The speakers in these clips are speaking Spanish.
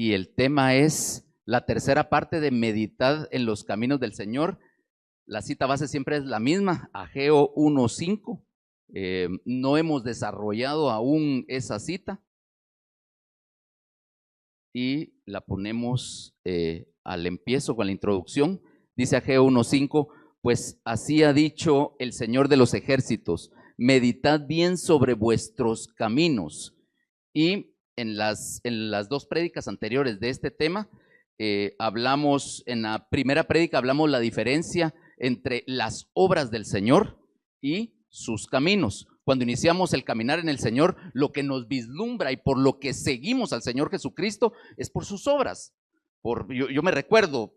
y el tema es la tercera parte de meditar en los caminos del Señor. La cita base siempre es la misma, Ageo 1:5. No hemos desarrollado aún esa cita y la ponemos al empiezo con la introducción. Dice Ageo 1:5, pues así ha dicho el Señor de los ejércitos, meditad bien sobre vuestros caminos. Y en las dos prédicas anteriores de este tema, hablamos, en la primera prédica hablamos la diferencia entre las obras del Señor y sus caminos. Cuando iniciamos el caminar en el Señor, lo que nos vislumbra y por lo que seguimos al Señor Jesucristo es por sus obras. Yo me recuerdo,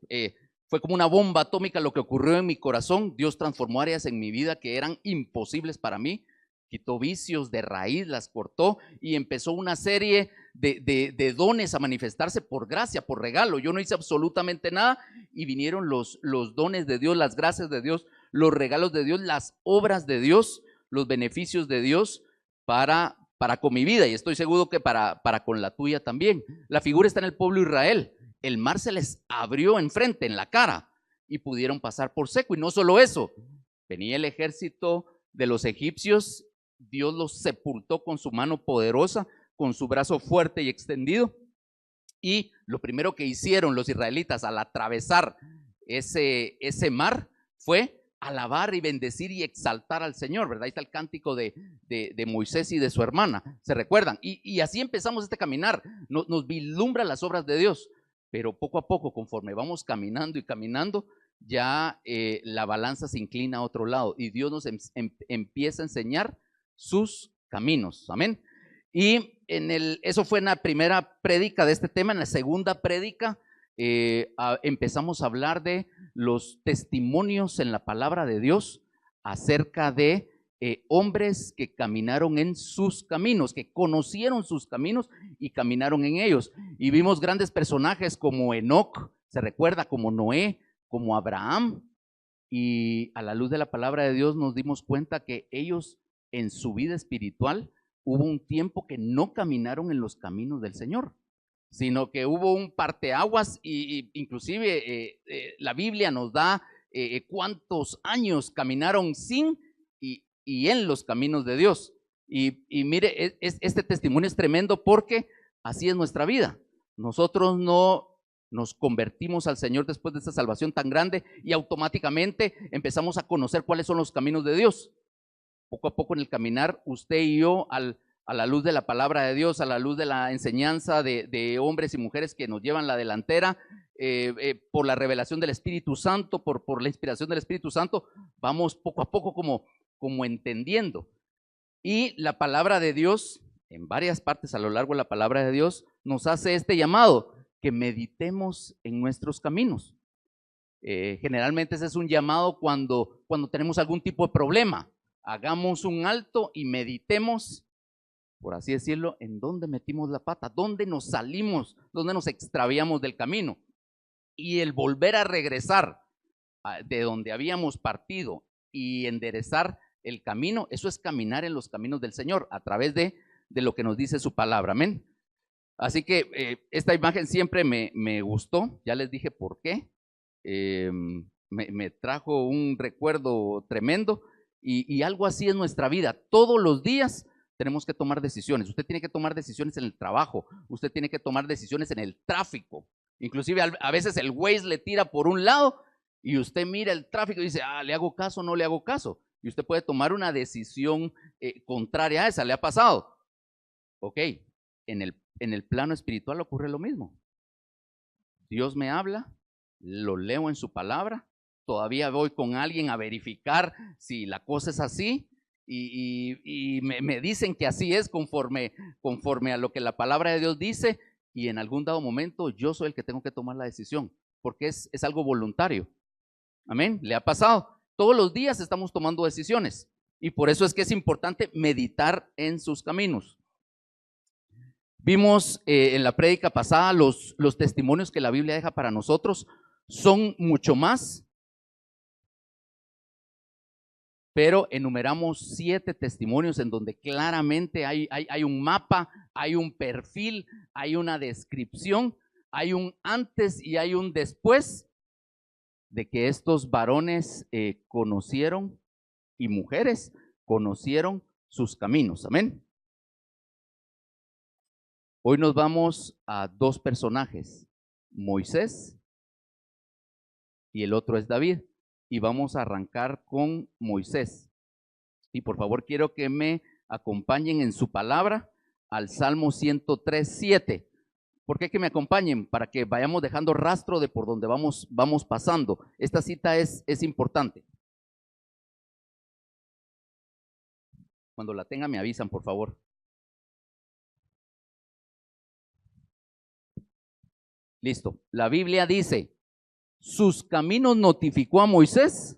fue como una bomba atómica lo que ocurrió en mi corazón. Dios transformó áreas en mi vida que eran imposibles para mí. Quitó vicios de raíz, las cortó y empezó una serie de dones a manifestarse por gracia, por regalo. Yo no hice absolutamente nada y vinieron los dones de Dios, las gracias de Dios, los regalos de Dios, las obras de Dios, los beneficios de Dios para con mi vida, y estoy seguro que para con la tuya también. La figura está en el pueblo de Israel. El mar se les abrió enfrente, en la cara, y pudieron pasar por seco. Y no solo eso, venía el ejército de los egipcios. Dios los sepultó con su mano poderosa, con su brazo fuerte y extendido. Y lo primero que hicieron los israelitas al atravesar ese mar fue alabar y bendecir y exaltar al Señor, ¿verdad? Ahí está el cántico de Moisés y de su hermana, ¿se recuerdan? Y así empezamos este caminar. Nos vislumbra las obras de Dios, pero poco a poco, conforme vamos caminando y caminando, ya la balanza se inclina a otro lado y Dios nos empieza a enseñar sus caminos, amén. Y eso fue en la primera prédica de este tema. En la segunda prédica empezamos a hablar de los testimonios en la palabra de Dios acerca de hombres que caminaron en sus caminos, que conocieron sus caminos y caminaron en ellos. Y vimos grandes personajes como Enoc, se recuerda, como Noé, como Abraham. Y a la luz de la palabra de Dios nos dimos cuenta que ellos en su vida espiritual hubo un tiempo que no caminaron en los caminos del Señor, sino que hubo un parteaguas y inclusive la Biblia nos da cuántos años caminaron sin y en los caminos de Dios. Y mire, este testimonio es tremendo porque así es nuestra vida. Nosotros no nos convertimos al Señor después de esta salvación tan grande y automáticamente empezamos a conocer cuáles son los caminos de Dios. Poco a poco en el caminar, usted y yo, a la luz de la palabra de Dios, a la luz de la enseñanza de hombres y mujeres que nos llevan la delantera, por la revelación del Espíritu Santo, por la inspiración del Espíritu Santo, vamos poco a poco como entendiendo. Y la palabra de Dios, en varias partes a lo largo de la palabra de Dios, nos hace este llamado, que meditemos en nuestros caminos. Generalmente ese es un llamado cuando tenemos algún tipo de problema. Hagamos un alto y meditemos, por así decirlo, en dónde metimos la pata, dónde nos salimos, dónde nos extraviamos del camino. Y el volver a regresar de donde habíamos partido y enderezar el camino, eso es caminar en los caminos del Señor a través de lo que nos dice su palabra, amén. Así que esta imagen siempre me gustó, ya les dije por qué, me trajo un recuerdo tremendo. Y algo así es nuestra vida. Todos los días tenemos que tomar decisiones. Usted tiene que tomar decisiones en el trabajo. Usted tiene que tomar decisiones en el tráfico. Inclusive a veces el Waze le tira por un lado y usted mira el tráfico y dice, ¿le hago caso o no le hago caso? Y usted puede tomar una decisión contraria a esa. ¿Le ha pasado? Ok, en el plano espiritual ocurre lo mismo. Dios me habla, lo leo en su palabra, todavía voy con alguien a verificar si la cosa es así y me dicen que así es conforme a lo que la palabra de Dios dice, y en algún dado momento yo soy el que tengo que tomar la decisión, porque es algo voluntario. Amén, ¿le ha pasado? Todos los días estamos tomando decisiones y por eso es que es importante meditar en sus caminos. Vimos en la prédica pasada los testimonios que la Biblia deja para nosotros. Son mucho más, pero enumeramos 7 testimonios en donde claramente hay un mapa, hay un perfil, hay una descripción hay un antes y hay un después de que estos varones conocieron y mujeres conocieron sus caminos. Amén. Hoy nos vamos a dos personajes, Moisés y el otro es David. Y vamos a arrancar con Moisés. Y por favor quiero que me acompañen en su palabra al Salmo 103:7. ¿Por qué que me acompañen? Para que vayamos dejando rastro de por donde vamos pasando. Esta cita es importante. Cuando la tenga me avisan, por favor. Listo. La Biblia dice, sus caminos notificó a Moisés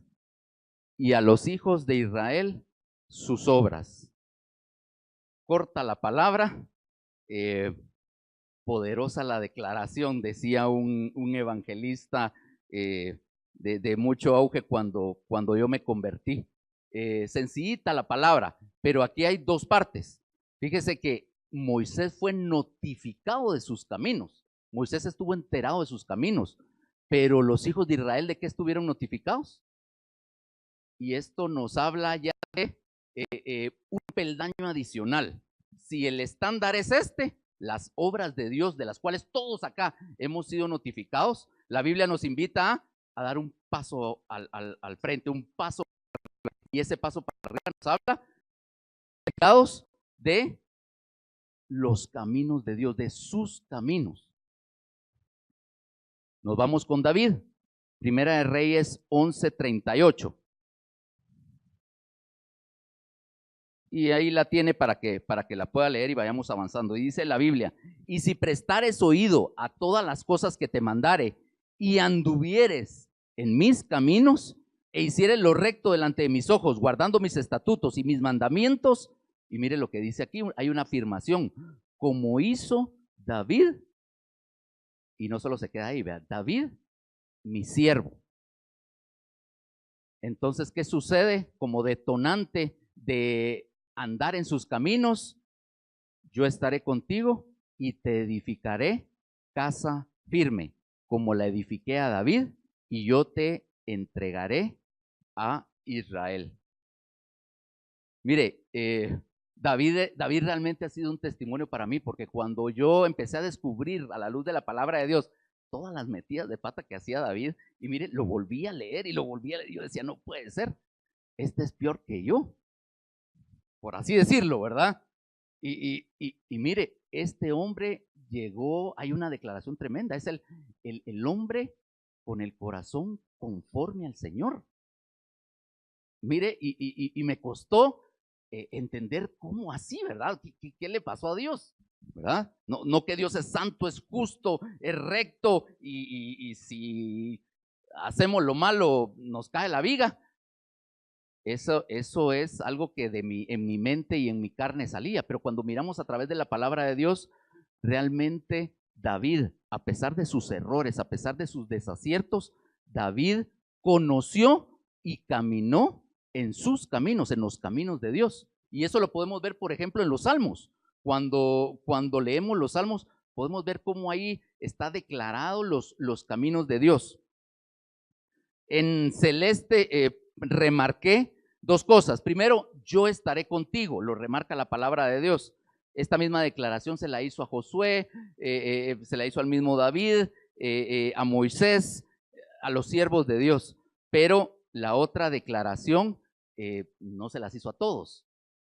y a los hijos de Israel sus obras. Corta la palabra, poderosa la declaración, decía un evangelista de mucho auge cuando yo me convertí. Sencillita la palabra, pero aquí hay dos partes. Fíjese que Moisés fue notificado de sus caminos. Moisés estuvo enterado de sus caminos, pero los hijos de Israel, ¿de qué estuvieron notificados? Y esto nos habla ya de un peldaño adicional. Si el estándar es este, las obras de Dios, de las cuales todos acá hemos sido notificados, la Biblia nos invita a dar un paso al frente, un paso, y ese paso para arriba nos habla de los caminos de Dios, de sus caminos. Nos vamos con David, Primera de Reyes 11:38. Y ahí la tiene para que la pueda leer y vayamos avanzando. Y dice la Biblia, y si prestares oído a todas las cosas que te mandare y anduvieres en mis caminos e hicieres lo recto delante de mis ojos, guardando mis estatutos y mis mandamientos, y mire lo que dice aquí, hay una afirmación, como hizo David, y no solo se queda ahí, vea, David, mi siervo. Entonces, ¿qué sucede? Como detonante de andar en sus caminos, yo estaré contigo y te edificaré casa firme, como la edifiqué a David, y yo te entregaré a Israel. Mire, David realmente ha sido un testimonio para mí, porque cuando yo empecé a descubrir a la luz de la palabra de Dios todas las metidas de pata que hacía David, y mire, lo volví a leer y lo volví a leer, y yo decía, no puede ser, este es peor que yo, por así decirlo, ¿verdad? Y mire, este hombre llegó, hay una declaración tremenda, es el hombre con el corazón conforme al Señor. Mire, y me costó entender cómo así, ¿verdad? ¿Qué le pasó a Dios? ¿Verdad? No que Dios es santo, es justo, es recto, y si hacemos lo malo nos cae la viga. Eso es algo que en mi mente y en mi carne salía, pero cuando miramos a través de la palabra de Dios, realmente David, a pesar de sus errores, a pesar de sus desaciertos, David conoció y caminó en sus caminos, en los caminos de Dios. Y eso lo podemos ver, por ejemplo, en los Salmos. Cuando leemos los Salmos, podemos ver cómo ahí está declarado los caminos de Dios. En celeste remarqué dos cosas. Primero, yo estaré contigo, lo remarca la palabra de Dios. Esta misma declaración se la hizo a Josué, se la hizo al mismo David, a Moisés, a los siervos de Dios. Pero la otra declaración no se las hizo a todos.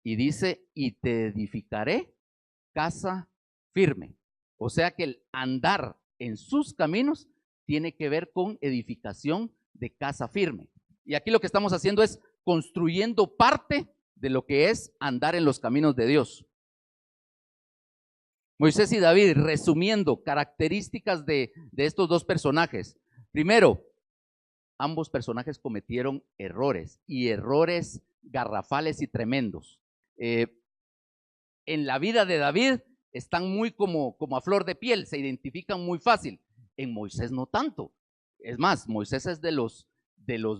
Y dice, y te edificaré casa firme. O sea que el andar en sus caminos tiene que ver con edificación de casa firme. Y aquí lo que estamos haciendo es construyendo parte de lo que es andar en los caminos de Dios. Moisés y David, resumiendo características de estos dos personajes. Primero, ambos personajes cometieron errores, y errores garrafales y tremendos. En la vida de David están muy como a flor de piel, se identifican muy fácil. En Moisés no tanto. Es más, Moisés es de los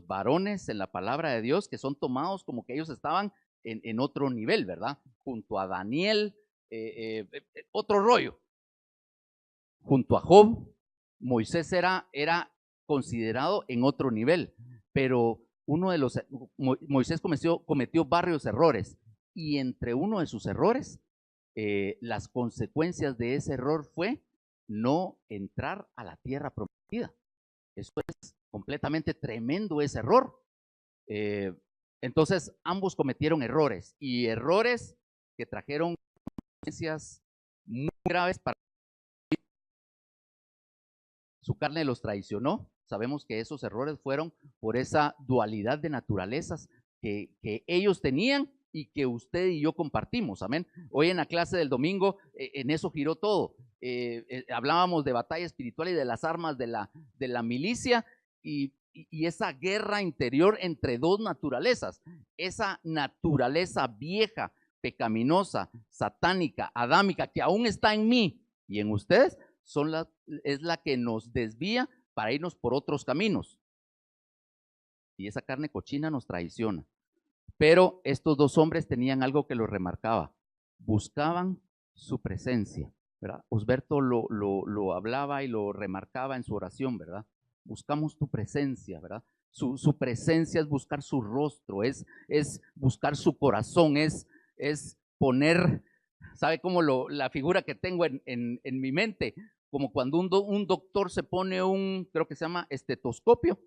varones en la palabra de Dios que son tomados como que ellos estaban en otro nivel, ¿verdad? Junto a Daniel, otro rollo. junto a Job, Moisés era considerado en otro nivel, pero Moisés cometió varios errores, y entre uno de sus errores, las consecuencias de ese error fue no entrar a la tierra prometida. Eso es completamente tremendo, ese error. Entonces ambos cometieron errores, y errores que trajeron consecuencias muy graves para su carne. Los traicionó. Sabemos que esos errores fueron por esa dualidad de naturalezas que ellos tenían y que usted y yo compartimos. Amén. Hoy en la clase del domingo, en eso giró todo. Hablábamos de batalla espiritual y de las armas de la milicia, y esa guerra interior entre dos naturalezas. Esa naturaleza vieja, pecaminosa, satánica, adámica, que aún está en mí y en ustedes, es la que nos desvía para irnos por otros caminos. Y esa carne cochina nos traiciona. Pero estos dos hombres tenían algo que los remarcaba: buscaban su presencia, ¿verdad? Osberto lo hablaba y lo remarcaba en su oración, ¿verdad? Buscamos tu presencia, ¿verdad? Su presencia es buscar su rostro, es buscar su corazón, es poner, ¿sabe cómo la figura que tengo en mi mente? Como cuando un doctor se pone creo que se llama estetoscopio,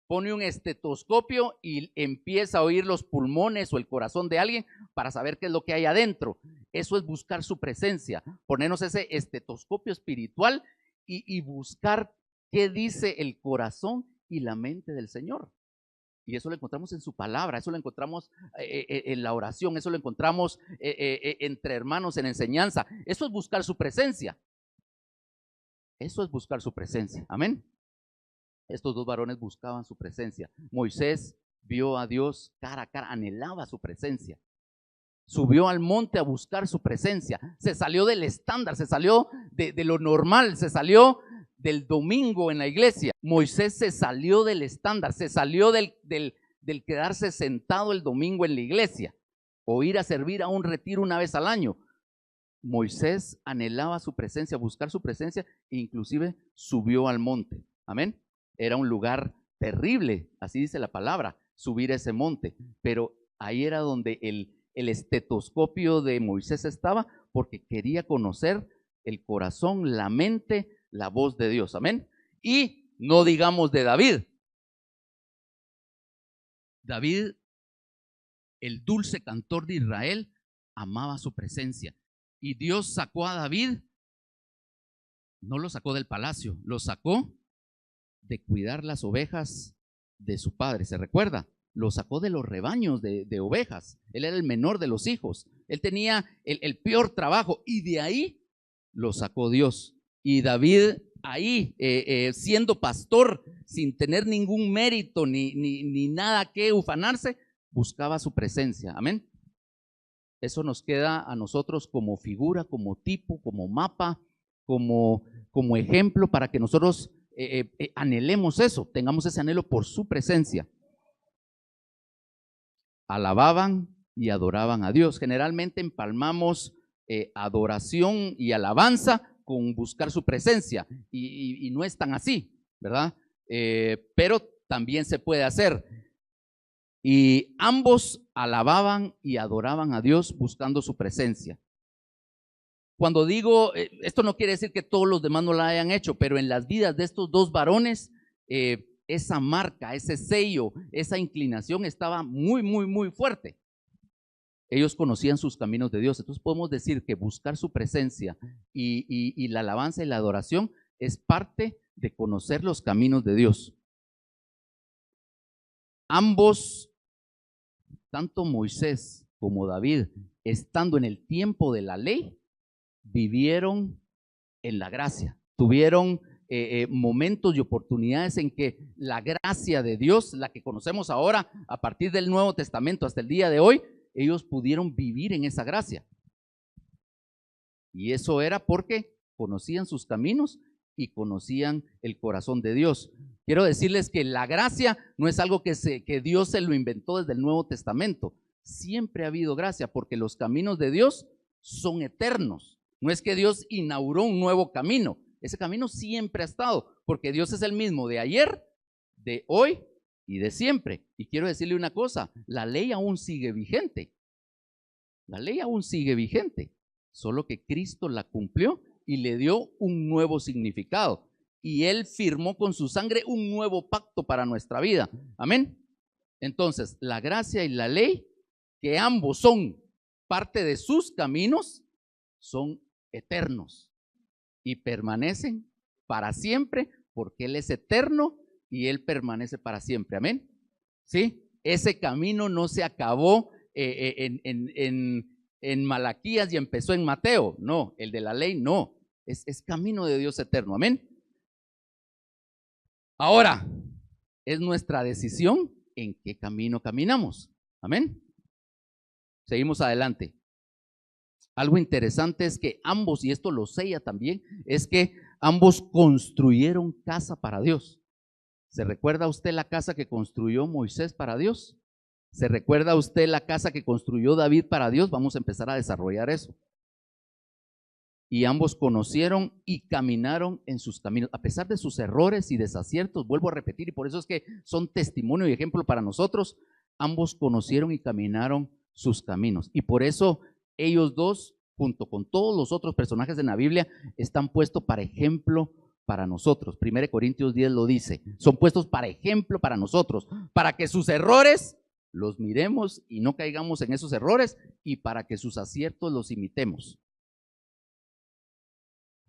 pone un estetoscopio y empieza a oír los pulmones o el corazón de alguien para saber qué es lo que hay adentro. Eso es buscar su presencia, ponernos ese estetoscopio espiritual y buscar qué dice el corazón y la mente del Señor. Y eso lo encontramos en su palabra, eso lo encontramos en la oración, eso lo encontramos entre hermanos en enseñanza. Eso es buscar su presencia. Eso es buscar su presencia. Amén. Estos dos varones buscaban su presencia. Moisés vio a Dios cara a cara, anhelaba su presencia. Subió al monte a buscar su presencia. Se salió del estándar, se salió de lo normal, se salió del domingo en la iglesia. Moisés se salió del estándar, se salió del quedarse sentado el domingo en la iglesia o ir a servir a un retiro una vez al año. Moisés anhelaba su presencia, buscar su presencia, e inclusive subió al monte. Amén. Era un lugar terrible, así dice la palabra, subir ese monte, pero ahí era donde el estetoscopio de Moisés estaba, porque quería conocer el corazón, la mente, la voz de Dios. Amén. Y no digamos de David. David, el dulce cantor de Israel, amaba su presencia. Y Dios sacó a David, no lo sacó del palacio, lo sacó de cuidar las ovejas de su padre. ¿Se recuerda? Lo sacó de los rebaños de ovejas. Él era el menor de los hijos. Él tenía el peor trabajo, y de ahí lo sacó Dios. Y David ahí, siendo pastor, sin tener ningún mérito ni nada que ufanarse, buscaba su presencia. Amén. Eso nos queda a nosotros como figura, como tipo, como mapa, como ejemplo, para que nosotros anhelemos eso, tengamos ese anhelo por su presencia. Alababan y adoraban a Dios. Generalmente empalmamos adoración y alabanza con buscar su presencia, y no es tan así, ¿verdad? Pero también se puede hacer. Y ambos alababan y adoraban a Dios buscando su presencia. Cuando digo, esto no quiere decir que todos los demás no la hayan hecho, pero en las vidas de estos dos varones, esa marca, ese sello, esa inclinación estaba muy, muy, muy fuerte. Ellos conocían sus caminos de Dios. Entonces podemos decir que buscar su presencia y la alabanza y la adoración es parte de conocer los caminos de Dios. Ambos, tanto Moisés como David, estando en el tiempo de la ley, vivieron en la gracia. Tuvieron momentos y oportunidades en que la gracia de Dios, la que conocemos ahora a partir del Nuevo Testamento hasta el día de hoy, ellos pudieron vivir en esa gracia. Y eso era porque conocían sus caminos y conocían el corazón de Dios. Quiero decirles que la gracia no es algo que Dios se lo inventó desde el Nuevo Testamento. Siempre ha habido gracia, porque los caminos de Dios son eternos. No es que Dios inauguró un nuevo camino. Ese camino siempre ha estado, porque Dios es el mismo de ayer, de hoy y de siempre. Y quiero decirle una cosa, la ley aún sigue vigente. La ley aún sigue vigente, solo que Cristo la cumplió y le dio un nuevo significado. Y Él firmó con su sangre un nuevo pacto para nuestra vida. Amén. Entonces, la gracia y la ley, que ambos son parte de sus caminos, son eternos y permanecen para siempre, porque Él es eterno y Él permanece para siempre. Amén. ¿Sí? Ese camino no se acabó en Malaquías y empezó en Mateo. No, el de la ley no. Es camino de Dios eterno. Amén. Ahora, es nuestra decisión en qué camino caminamos. Amén. Seguimos adelante. Algo interesante es que ambos, y esto lo sella también, es que ambos construyeron casa para Dios. ¿Se recuerda usted la casa que construyó Moisés para Dios? ¿Se recuerda usted la casa que construyó David para Dios? Vamos a empezar a desarrollar eso. Y ambos conocieron y caminaron en sus caminos, a pesar de sus errores y desaciertos, vuelvo a repetir, y por eso es que son testimonio y ejemplo para nosotros. Ambos conocieron y caminaron sus caminos, y por eso ellos dos, junto con todos los otros personajes de la Biblia, están puestos para ejemplo para nosotros. 1 Corintios 10 lo dice, son puestos para ejemplo para nosotros, para que sus errores los miremos y no caigamos en esos errores, y para que sus aciertos los imitemos.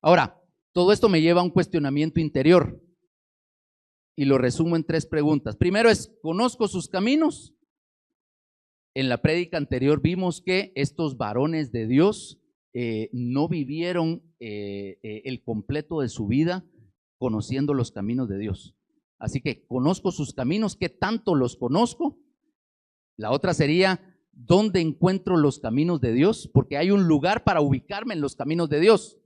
Ahora, todo esto me lleva a un cuestionamiento interior y lo resumo en 3 preguntas. Primero es, ¿conozco sus caminos? En la prédica anterior vimos que estos varones de Dios no vivieron el completo de su vida conociendo los caminos de Dios. Así que, ¿conozco sus caminos? ¿Qué tanto los conozco? La otra sería, ¿dónde encuentro los caminos de Dios? Porque hay un lugar para ubicarme en los caminos de Dios.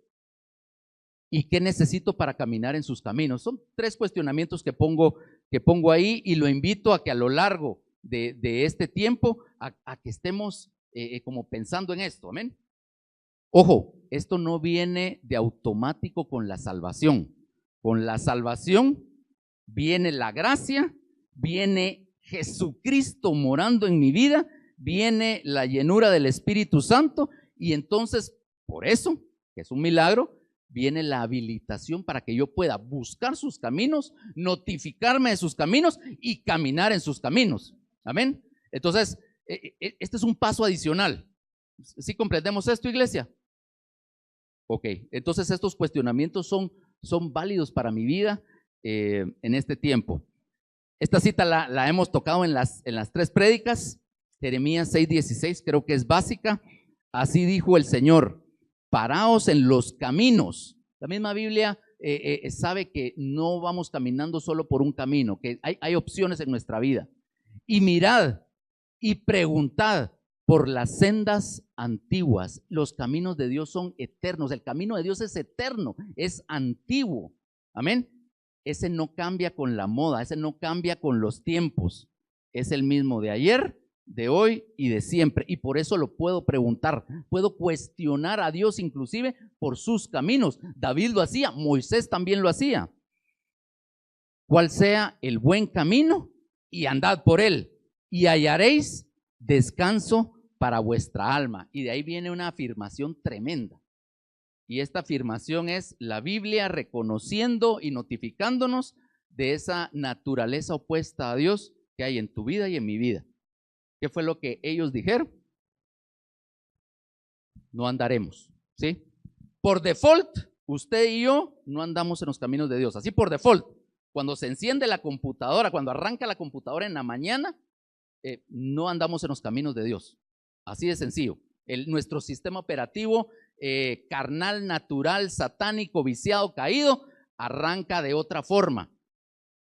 ¿Y qué necesito para caminar en sus caminos? Son 3 cuestionamientos que pongo ahí, y lo invito a que a lo largo de este tiempo, a que estemos como pensando en esto. Amén. Ojo, esto no viene de automático con la salvación. Con la salvación viene la gracia, viene Jesucristo morando en mi vida, viene la llenura del Espíritu Santo, y entonces, por eso, que es un milagro, viene la habilitación para que yo pueda buscar sus caminos, notificarme de sus caminos y caminar en sus caminos. Amén. Entonces, este es un paso adicional. ¿Sí comprendemos esto, iglesia? Ok, entonces estos cuestionamientos son válidos para mi vida en este tiempo. Esta cita la hemos tocado en las 3 prédicas. Jeremías 6:16, creo que es básica. Así dijo el Señor: paraos en los caminos. La misma Biblia sabe que no vamos caminando solo por un camino, que hay opciones en nuestra vida. Y mirad y preguntad por las sendas antiguas. Los caminos de Dios son eternos. El camino de Dios es eterno, es antiguo. Amén. Ese no cambia con la moda, ese no cambia con los tiempos. Es el mismo de ayer, de hoy y de siempre, y por eso lo puedo preguntar, puedo cuestionar a Dios inclusive por sus caminos. David lo hacía, Moisés también lo hacía. Cuál sea el buen camino, y andad por él, y hallaréis descanso para vuestra alma. Y de ahí viene una afirmación tremenda, y esta afirmación es la Biblia reconociendo y notificándonos de esa naturaleza opuesta a Dios que hay en tu vida y en mi vida. ¿Qué fue lo que ellos dijeron? No andaremos, ¿sí? Por default, usted y yo no andamos en los caminos de Dios, así por default. Cuando se enciende la computadora, cuando arranca la computadora en la mañana, no andamos en los caminos de Dios. Así de sencillo. Nuestro sistema operativo carnal, natural, satánico, viciado, caído, arranca de otra forma.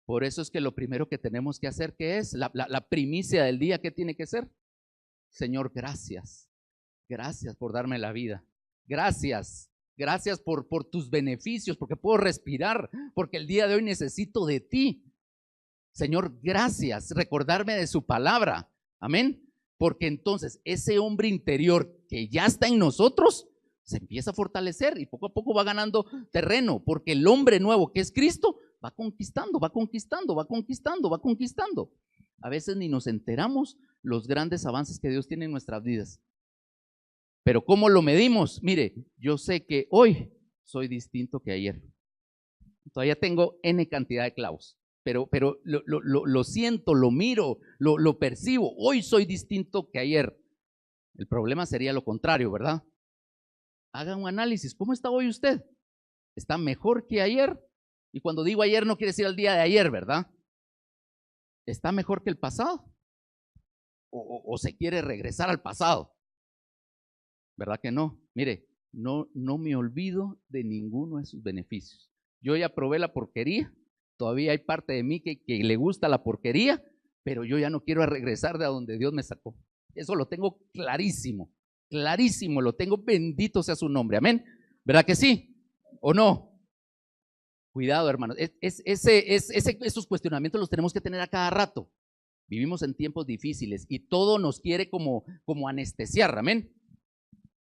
Por eso es que lo primero que tenemos que hacer, ¿qué es? La primicia del día, ¿qué tiene que ser? Señor, gracias. Gracias por darme la vida. Gracias. Gracias por tus beneficios, porque puedo respirar, porque el día de hoy necesito de ti. Señor, gracias. Recordarme de su palabra. Amén. Porque entonces ese hombre interior que ya está en nosotros se empieza a fortalecer y poco a poco va ganando terreno, porque el hombre nuevo que es Cristo va conquistando, va conquistando, va conquistando, va conquistando. A veces ni nos enteramos los grandes avances que Dios tiene en nuestras vidas. Pero ¿cómo lo medimos? Mire, yo sé que hoy soy distinto que ayer. Todavía tengo N cantidad de clavos, pero lo siento, lo miro, lo percibo. Hoy soy distinto que ayer. El problema sería lo contrario, ¿verdad? Haga un análisis. ¿Cómo está hoy usted? ¿Está mejor que ayer? Y cuando digo ayer no quiere decir el día de ayer, ¿verdad? ¿Está mejor que el pasado? ¿O se quiere regresar al pasado? ¿Verdad que no? Mire, no me olvido de ninguno de sus beneficios. Yo ya probé la porquería, todavía hay parte de mí que le gusta la porquería, pero yo ya no quiero regresar de donde Dios me sacó. Eso lo tengo clarísimo, clarísimo, lo tengo, bendito sea su nombre, amén. ¿Verdad que sí? ¿O no? Cuidado, hermanos, esos cuestionamientos los tenemos que tener a cada rato. Vivimos en tiempos difíciles y todo nos quiere como anestesiar, amén.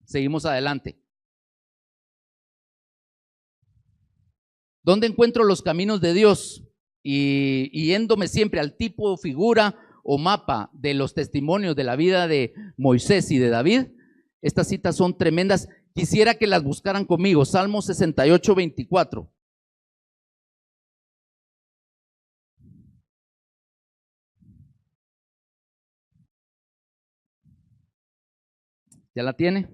Seguimos adelante. ¿Dónde encuentro los caminos de Dios? Y yéndome siempre al tipo, figura o mapa de los testimonios de la vida de Moisés y de David, estas citas son tremendas. Quisiera que las buscaran conmigo. Salmo 68, 24. ¿Ya la tiene?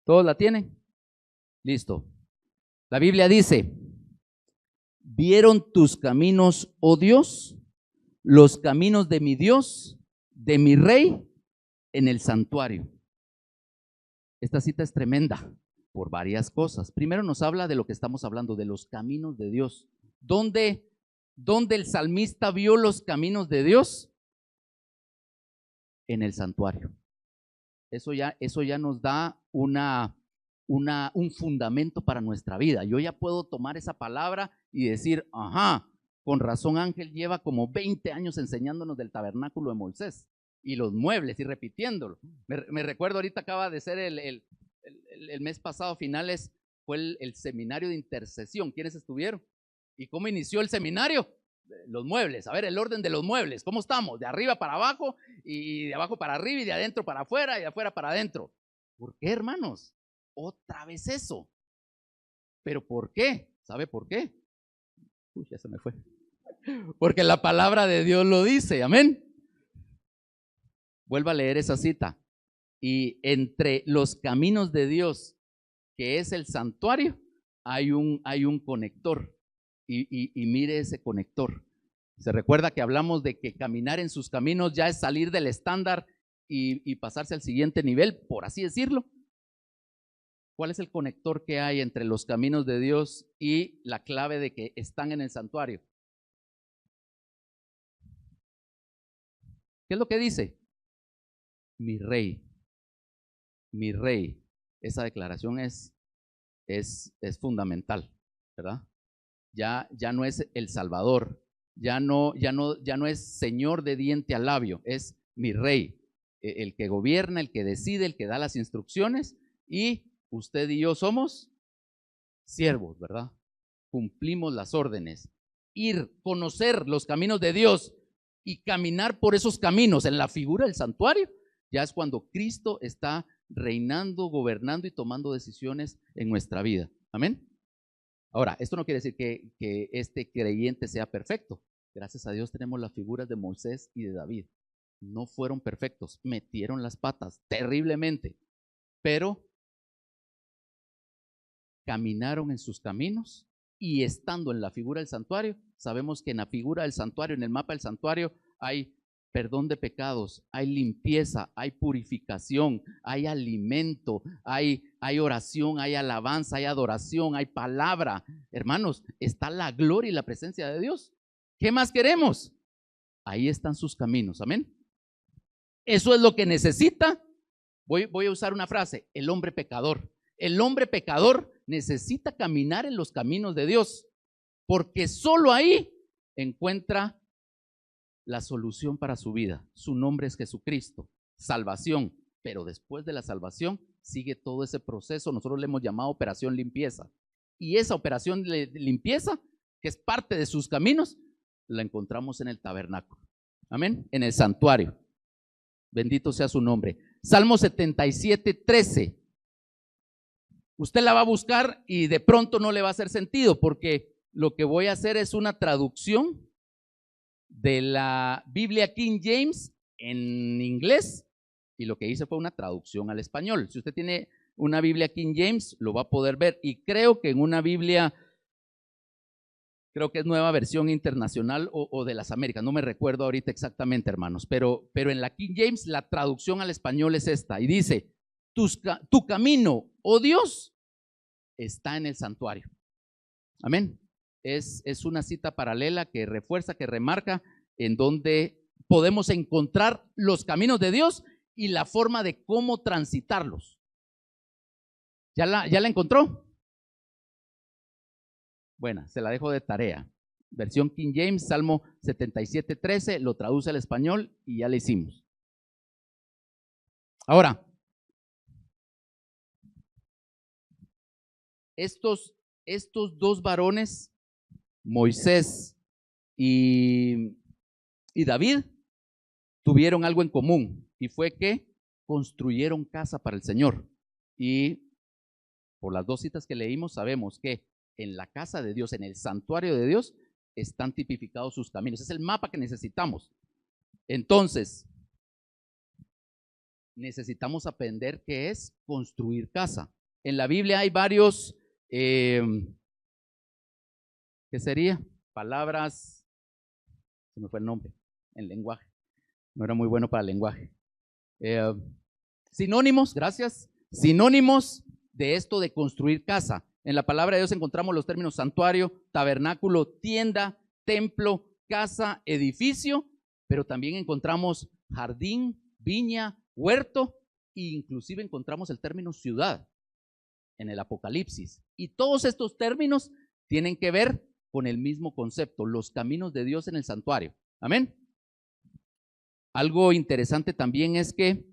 ¿Todos la tienen? Listo. La Biblia dice: ¿vieron tus caminos, oh Dios, los caminos de mi Dios, de mi Rey, en el santuario? Esta cita es tremenda por varias cosas. Primero nos habla de lo que estamos hablando, de los caminos de Dios. ¿Dónde el salmista vio los caminos de Dios? En el santuario. Eso ya nos da un fundamento para nuestra vida. Yo ya puedo tomar esa palabra y decir, ajá, con razón Ángel lleva como 20 años enseñándonos del tabernáculo de Moisés y los muebles y repitiéndolo. Me recuerdo ahorita acaba de ser el mes pasado, finales, fue el seminario de intercesión. ¿Quiénes estuvieron? ¿Y cómo inició el seminario? Los muebles, a ver, el orden de los muebles, ¿cómo estamos? De arriba para abajo, y de abajo para arriba, y de adentro para afuera, y de afuera para adentro. ¿Por qué, hermanos? Otra vez eso. ¿Pero por qué? ¿Sabe por qué? Uy, ya se me fue. Porque la palabra de Dios lo dice, amén. Vuelva a leer esa cita. Y entre los caminos de Dios, que es el santuario, hay un conector. Y mire ese conector. Se recuerda que hablamos de que caminar en sus caminos ya es salir del estándar y pasarse al siguiente nivel, por así decirlo. ¿Cuál es el conector que hay entre los caminos de Dios y la clave de que están en el santuario? ¿Qué es lo que dice? Mi Rey, mi Rey. Esa declaración es fundamental, ¿verdad? Ya no es el Salvador, ya no es Señor de diente al labio, es mi Rey, el que gobierna, el que decide, el que da las instrucciones, y usted y yo somos siervos, ¿verdad? Cumplimos las órdenes. Ir, conocer los caminos de Dios y caminar por esos caminos en la figura del santuario, ya es cuando Cristo está reinando, gobernando y tomando decisiones en nuestra vida. Amén. Ahora, esto no quiere decir que este creyente sea perfecto. Gracias a Dios tenemos las figuras de Moisés y de David. No fueron perfectos, metieron las patas terriblemente, pero caminaron en sus caminos y estando en la figura del santuario, sabemos que en la figura del santuario, en el mapa del santuario, hay perdón de pecados, hay limpieza, hay purificación, hay alimento, hay oración, hay alabanza, hay adoración, hay palabra. Hermanos, está la gloria y la presencia de Dios. ¿Qué más queremos? Ahí están sus caminos, amén. Eso es lo que necesita. Voy a usar una frase, el hombre pecador. El hombre pecador necesita caminar en los caminos de Dios, porque solo ahí encuentra la solución para su vida. Su nombre es Jesucristo, salvación, pero después de la salvación sigue todo ese proceso. Nosotros le hemos llamado operación limpieza. Y esa operación de limpieza, que es parte de sus caminos, la encontramos en el tabernáculo. Amén. En el santuario. Bendito sea su nombre. Salmo 77:13. Usted la va a buscar y de pronto no le va a hacer sentido, porque lo que voy a hacer es una traducción de la Biblia King James en inglés, y lo que hice fue una traducción al español. Si usted tiene una Biblia King James, lo va a poder ver, y creo que en una Biblia, creo que es Nueva Versión Internacional o de las Américas, no me recuerdo ahorita exactamente, hermanos, pero en la King James la traducción al español es esta, y dice: tu camino, oh Dios, está en el santuario. Amén. Es una cita paralela que refuerza, que remarca, en donde podemos encontrar los caminos de Dios y la forma de cómo transitarlos. ¿Ya la encontró? Bueno, se la dejo de tarea. Versión King James, Salmo 77:13, lo traduce al español y ya le hicimos. Ahora, estos dos varones, Moisés y David, tuvieron algo en común, y fue que construyeron casa para el Señor. Y por las dos citas que leímos sabemos que en la casa de Dios, en el santuario de Dios, están tipificados sus caminos. Es el mapa que necesitamos. Entonces, necesitamos aprender qué es construir casa. En la Biblia hay varios, ¿qué sería? Palabras, se me fue el nombre, en lenguaje. No era muy bueno para el lenguaje. Sinónimos, gracias. Sinónimos de esto de construir casa. En la palabra de Dios encontramos los términos santuario, tabernáculo, tienda, templo, casa, edificio, pero también encontramos jardín, viña, huerto, e inclusive encontramos el término ciudad en el Apocalipsis. Y todos estos términos tienen que ver con el mismo concepto, los caminos de Dios en el santuario. Amén. Algo interesante también es que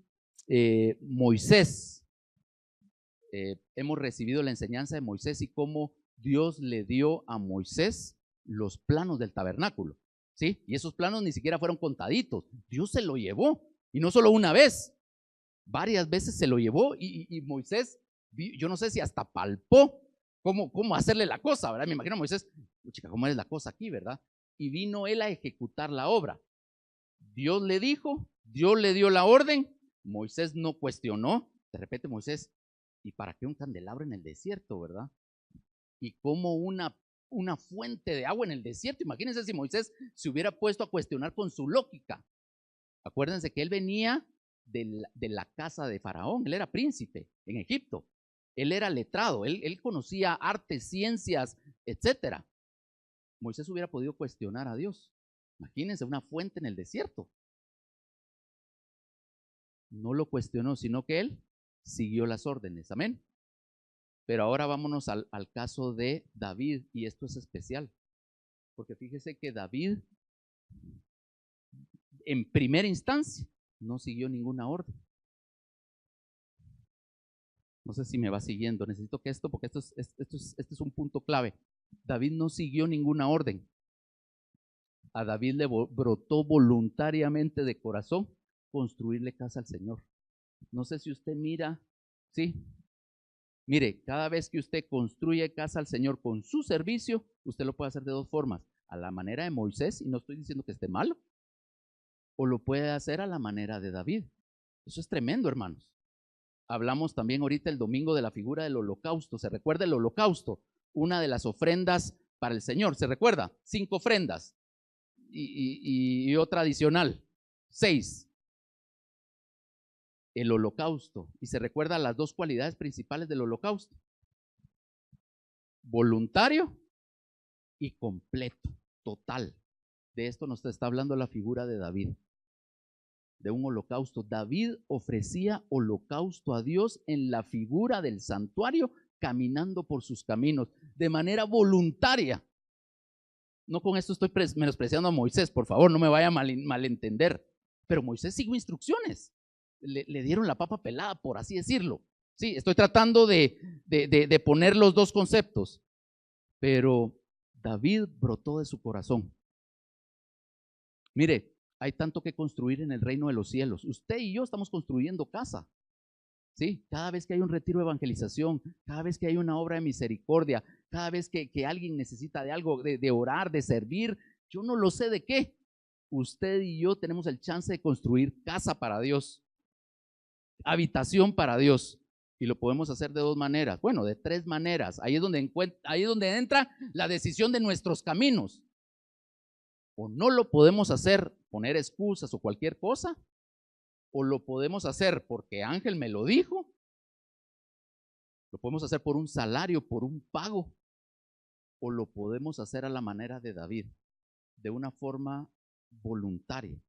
Moisés, hemos recibido la enseñanza de Moisés y cómo Dios le dio a Moisés los planos del tabernáculo, ¿sí? Y esos planos ni siquiera fueron contaditos, Dios se lo llevó, y no solo una vez, varias veces se lo llevó, y Moisés, yo no sé si hasta palpó cómo hacerle la cosa, ¿verdad? Me imagino a Moisés, chica, ¿cómo es la cosa aquí, verdad? Y vino él a ejecutar la obra. Dios le dijo, Dios le dio la orden, Moisés no cuestionó. De repente Moisés, ¿y para qué un candelabro en el desierto, verdad? Y como una fuente de agua en el desierto. Imagínense si Moisés se hubiera puesto a cuestionar con su lógica. Acuérdense que él venía de la casa de Faraón, él era príncipe en Egipto, él era letrado, él conocía artes, ciencias, etcétera. Moisés hubiera podido cuestionar a Dios. Imagínense una fuente en el desierto. No lo cuestionó, sino que él siguió las órdenes. Amén. Pero ahora vámonos al caso de David, y esto es especial, porque fíjese que David, en primera instancia, no siguió ninguna orden. No sé si me va siguiendo, necesito que porque esto es un punto clave. David no siguió ninguna orden. A David le brotó voluntariamente de corazón construirle casa al Señor. No sé si usted mira, sí. Mire, cada vez que usted construye casa al Señor con su servicio, usted lo puede hacer de dos formas: a la manera de Moisés, y no estoy diciendo que esté malo, o lo puede hacer a la manera de David. Eso es tremendo, hermanos. Hablamos también ahorita el domingo de la figura del holocausto. ¿Se recuerda el holocausto? Una de las ofrendas para el Señor. ¿Se recuerda? 5 ofrendas y otra adicional, 6. El holocausto. Y se recuerda las 2 cualidades principales del holocausto: voluntario y completo, total. De esto nos está hablando la figura de David, de un holocausto. David ofrecía holocausto a Dios en la figura del santuario, caminando por sus caminos de manera voluntaria. No con esto estoy menospreciando a Moisés, por favor, no me vaya a malentender, pero Moisés siguió instrucciones, le dieron la papa pelada, por así decirlo, Sí, estoy tratando de poner los dos conceptos, pero David brotó de su corazón. Mire, hay tanto que construir en el reino de los cielos. Usted y yo estamos construyendo casa. Sí, cada vez que hay un retiro de evangelización, cada vez que hay una obra de misericordia, cada vez que alguien necesita de algo, de orar, de servir, yo no lo sé de qué. Usted y yo tenemos el chance de construir casa para Dios, habitación para Dios. Y lo podemos hacer de dos maneras, bueno, de tres maneras. Ahí es donde entra la decisión de nuestros caminos. O no lo podemos hacer, poner excusas o cualquier cosa, o lo podemos hacer porque Ángel me lo dijo, lo podemos hacer por un salario, por un pago, o lo podemos hacer a la manera de David, de una forma voluntaria.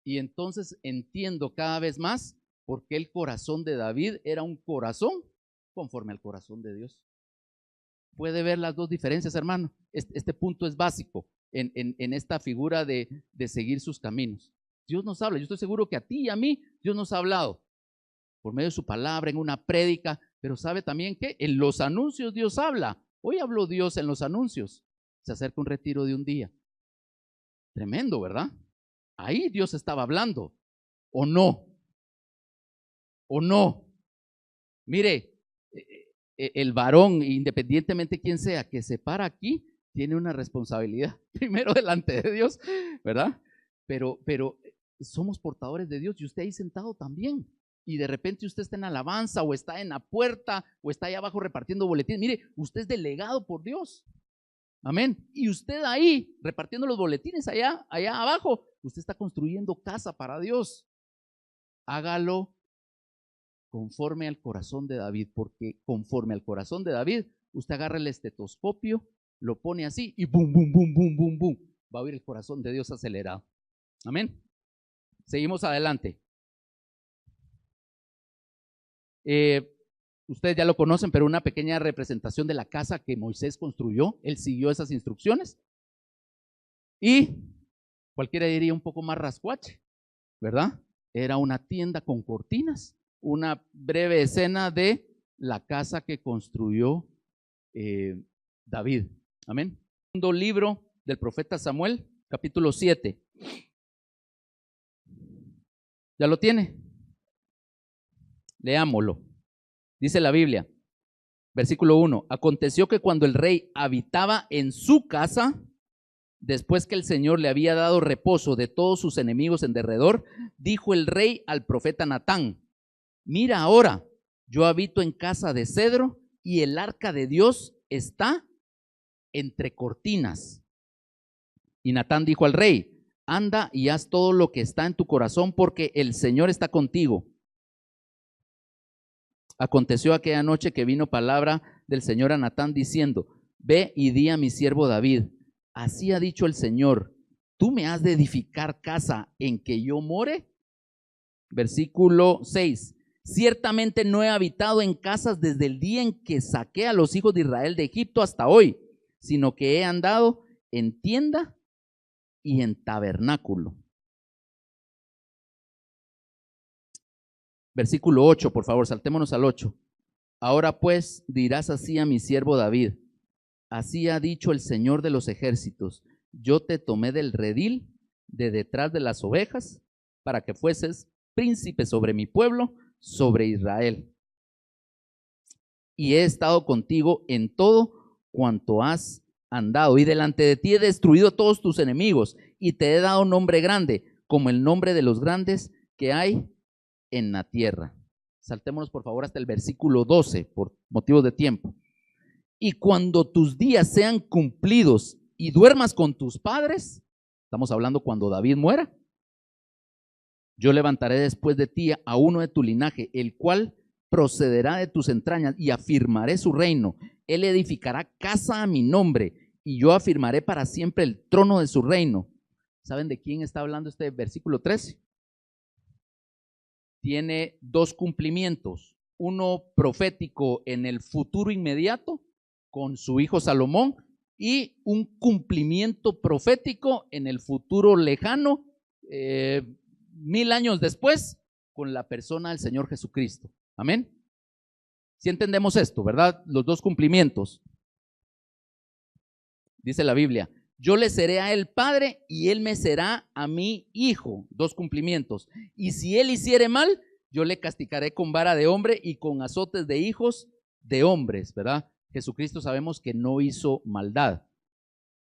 Y entonces entiendo cada vez más por qué el corazón de David era un corazón conforme al corazón de Dios. Puede ver las dos diferencias, hermano. Este punto es básico en esta figura de seguir sus caminos. Dios nos habla, yo estoy seguro que a ti y a mí Dios nos ha hablado por medio de su palabra, en una prédica, pero sabe también que en los anuncios Dios habla. Hoy habló Dios en los anuncios. Se acerca un retiro de un día. Tremendo, ¿verdad? Ahí Dios estaba hablando, ¿o no? ¿O no? Mire, el varón, independientemente de quién sea, que se para aquí, tiene una responsabilidad, primero delante de Dios, ¿verdad? Pero somos portadores de Dios y usted ahí sentado también. Y de repente usted está en alabanza o está en la puerta o está ahí abajo repartiendo boletines. Mire, usted es delegado por Dios. Amén. Y usted ahí repartiendo los boletines allá abajo, usted está construyendo casa para Dios. Hágalo conforme al corazón de David, porque conforme al corazón de David, usted agarra el estetoscopio, lo pone así y bum, bum, bum, bum, bum, bum. Va a oír el corazón de Dios acelerado. Amén. Seguimos adelante. Ustedes ya lo conocen, pero una pequeña representación de la casa que Moisés construyó. Él siguió esas instrucciones. Y cualquiera diría un poco más rascuache, ¿verdad? Era una tienda con cortinas. Una breve escena de la casa que construyó David. Amén. Segundo libro del profeta Samuel, capítulo 7. ¿Ya lo tiene? Leámoslo. Dice la Biblia, versículo 1. Aconteció que cuando el rey habitaba en su casa, después que el Señor le había dado reposo de todos sus enemigos en derredor, dijo el rey al profeta Natán: mira ahora, yo habito en casa de cedro y el arca de Dios está entre cortinas. Y Natán dijo al rey: anda y haz todo lo que está en tu corazón, porque el Señor está contigo. Aconteció aquella noche que vino palabra del Señor a Natán diciendo: ve y di a mi siervo David, así ha dicho el Señor, ¿tú me has de edificar casa en que yo more? Versículo 6. Ciertamente no he habitado en casas desde el día en que saqué a los hijos de Israel de Egipto hasta hoy, sino que he andado en tienda y en tabernáculo. Versículo 8, por favor, saltémonos al 8. Ahora pues dirás así a mi siervo David: así ha dicho el Señor de los ejércitos, yo te tomé del redil de detrás de las ovejas para que fueses príncipe sobre mi pueblo, sobre Israel. Y he estado contigo en todo cuanto has andado, y delante de ti he destruido a todos tus enemigos, y te he dado nombre grande, como el nombre de los grandes que hay en la tierra. Saltémonos por favor hasta el versículo 12 por motivos de tiempo. Y cuando tus días sean cumplidos y duermas con tus padres, estamos hablando cuando David muera, yo levantaré después de ti a uno de tu linaje, el cual procederá de tus entrañas, y afirmaré su reino. Él edificará casa a mi nombre, y yo afirmaré para siempre el trono de su reino. ¿Saben de quién está hablando este versículo 13? Tiene dos cumplimientos, uno profético en el futuro inmediato con su hijo Salomón y un cumplimiento profético en el futuro lejano, 1000 años después, con la persona del Señor Jesucristo. Amén. Si entendemos esto, ¿verdad? Los dos cumplimientos. Dice la Biblia, yo le seré a él padre y él me será a mí hijo. Dos cumplimientos. Y si él hiciere mal, yo le castigaré con vara de hombre y con azotes de hijos de hombres, ¿verdad? Jesucristo sabemos que no hizo maldad,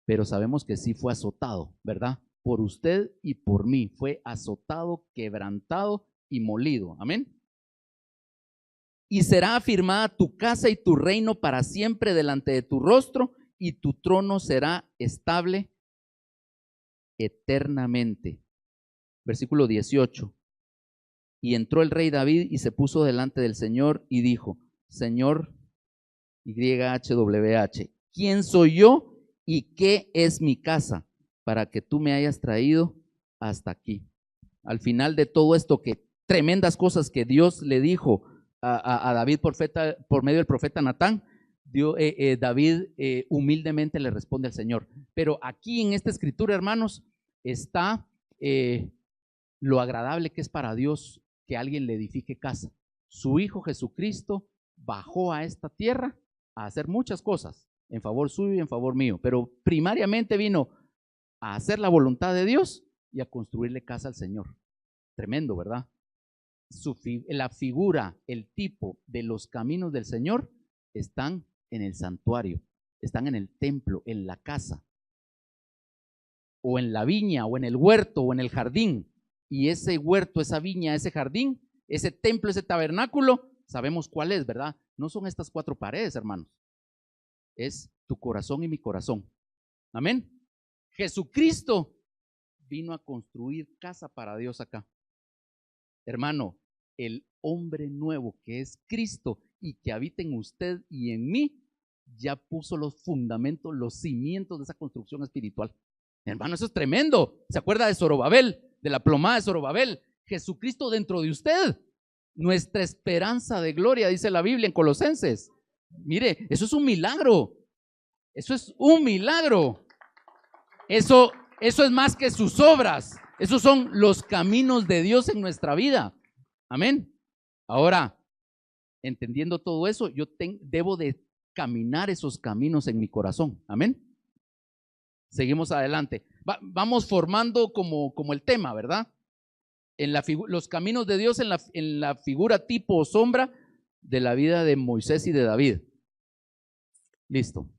pero sabemos que sí fue azotado, ¿verdad? Por usted y por mí. Fue azotado, quebrantado y molido. Amén. Y será afirmada tu casa y tu reino para siempre delante de tu rostro, y tu trono será estable eternamente. Versículo 18. Y entró el rey David y se puso delante del Señor y dijo, Señor, YHWH, ¿quién soy yo y qué es mi casa para que tú me hayas traído hasta aquí? Al final de todo esto, que tremendas cosas que Dios le dijo a David por medio del profeta Natán, David humildemente le responde al Señor. Pero aquí en esta escritura, hermanos, está lo agradable que es para Dios que alguien le edifique casa. Su Hijo Jesucristo bajó a esta tierra a hacer muchas cosas en favor suyo y en favor mío, pero primariamente vino a hacer la voluntad de Dios y a construirle casa al Señor. Tremendo, ¿verdad? La figura, el tipo de los caminos del Señor están en el santuario, están en el templo, en la casa, o en la viña, o en el huerto, o en el jardín. Y ese huerto, esa viña, ese jardín, ese templo, ese tabernáculo, sabemos cuál es, ¿verdad? No son estas cuatro paredes, hermanos. Es tu corazón y mi corazón. Amén. Jesucristo vino a construir casa para Dios acá. Hermano, el hombre nuevo que es Cristo y que habita en usted y en mí, ya puso los fundamentos, los cimientos de esa construcción espiritual. Hermano, eso es tremendo. ¿Se acuerda de Zorobabel, de la plomada de Zorobabel? Jesucristo dentro de usted, nuestra esperanza de gloria, dice la Biblia en Colosenses. Mire, eso es un milagro. Eso es un milagro. Eso es más que sus obras. Esos son los caminos de Dios en nuestra vida. Amén. Ahora, entendiendo todo eso, yo debo de caminar esos caminos en mi corazón. Amén. Seguimos adelante. Vamos formando como el tema, ¿verdad? Los caminos de Dios en la figura tipo o sombra de la vida de Moisés y de David. Listo.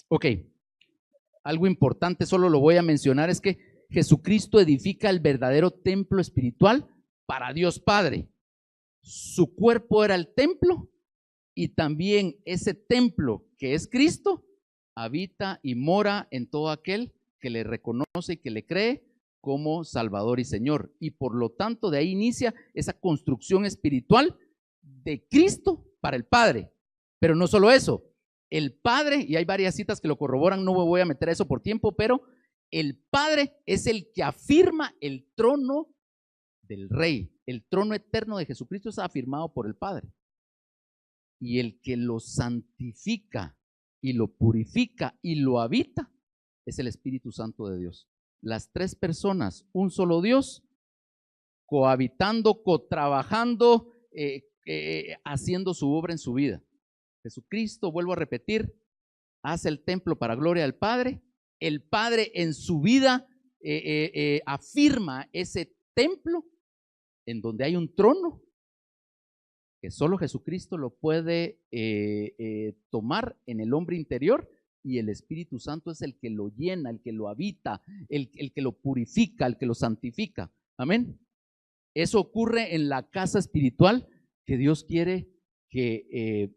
Ok. Algo importante, solo lo voy a mencionar, es que Jesucristo edifica el verdadero templo espiritual para Dios Padre. Su cuerpo era el templo y también ese templo que es Cristo habita y mora en todo aquel que le reconoce y que le cree como Salvador y Señor. Y por lo tanto de ahí inicia esa construcción espiritual de Cristo para el Padre. Pero no solo eso, el Padre, y hay varias citas que lo corroboran, no me voy a meter a eso por tiempo, pero el Padre es el que afirma el trono del Rey. El trono eterno de Jesucristo es afirmado por el Padre. Y el que lo santifica y lo purifica y lo habita es el Espíritu Santo de Dios. Las tres personas, un solo Dios, cohabitando, cotrabajando, haciendo su obra en su vida. Jesucristo, vuelvo a repetir, hace el templo para gloria del Padre. El Padre en su vida afirma ese templo en donde hay un trono que solo Jesucristo lo puede tomar en el hombre interior, y el Espíritu Santo es el que lo llena, el que lo habita, el que lo purifica, el que lo santifica. Amén. Eso ocurre en la casa espiritual que Dios quiere que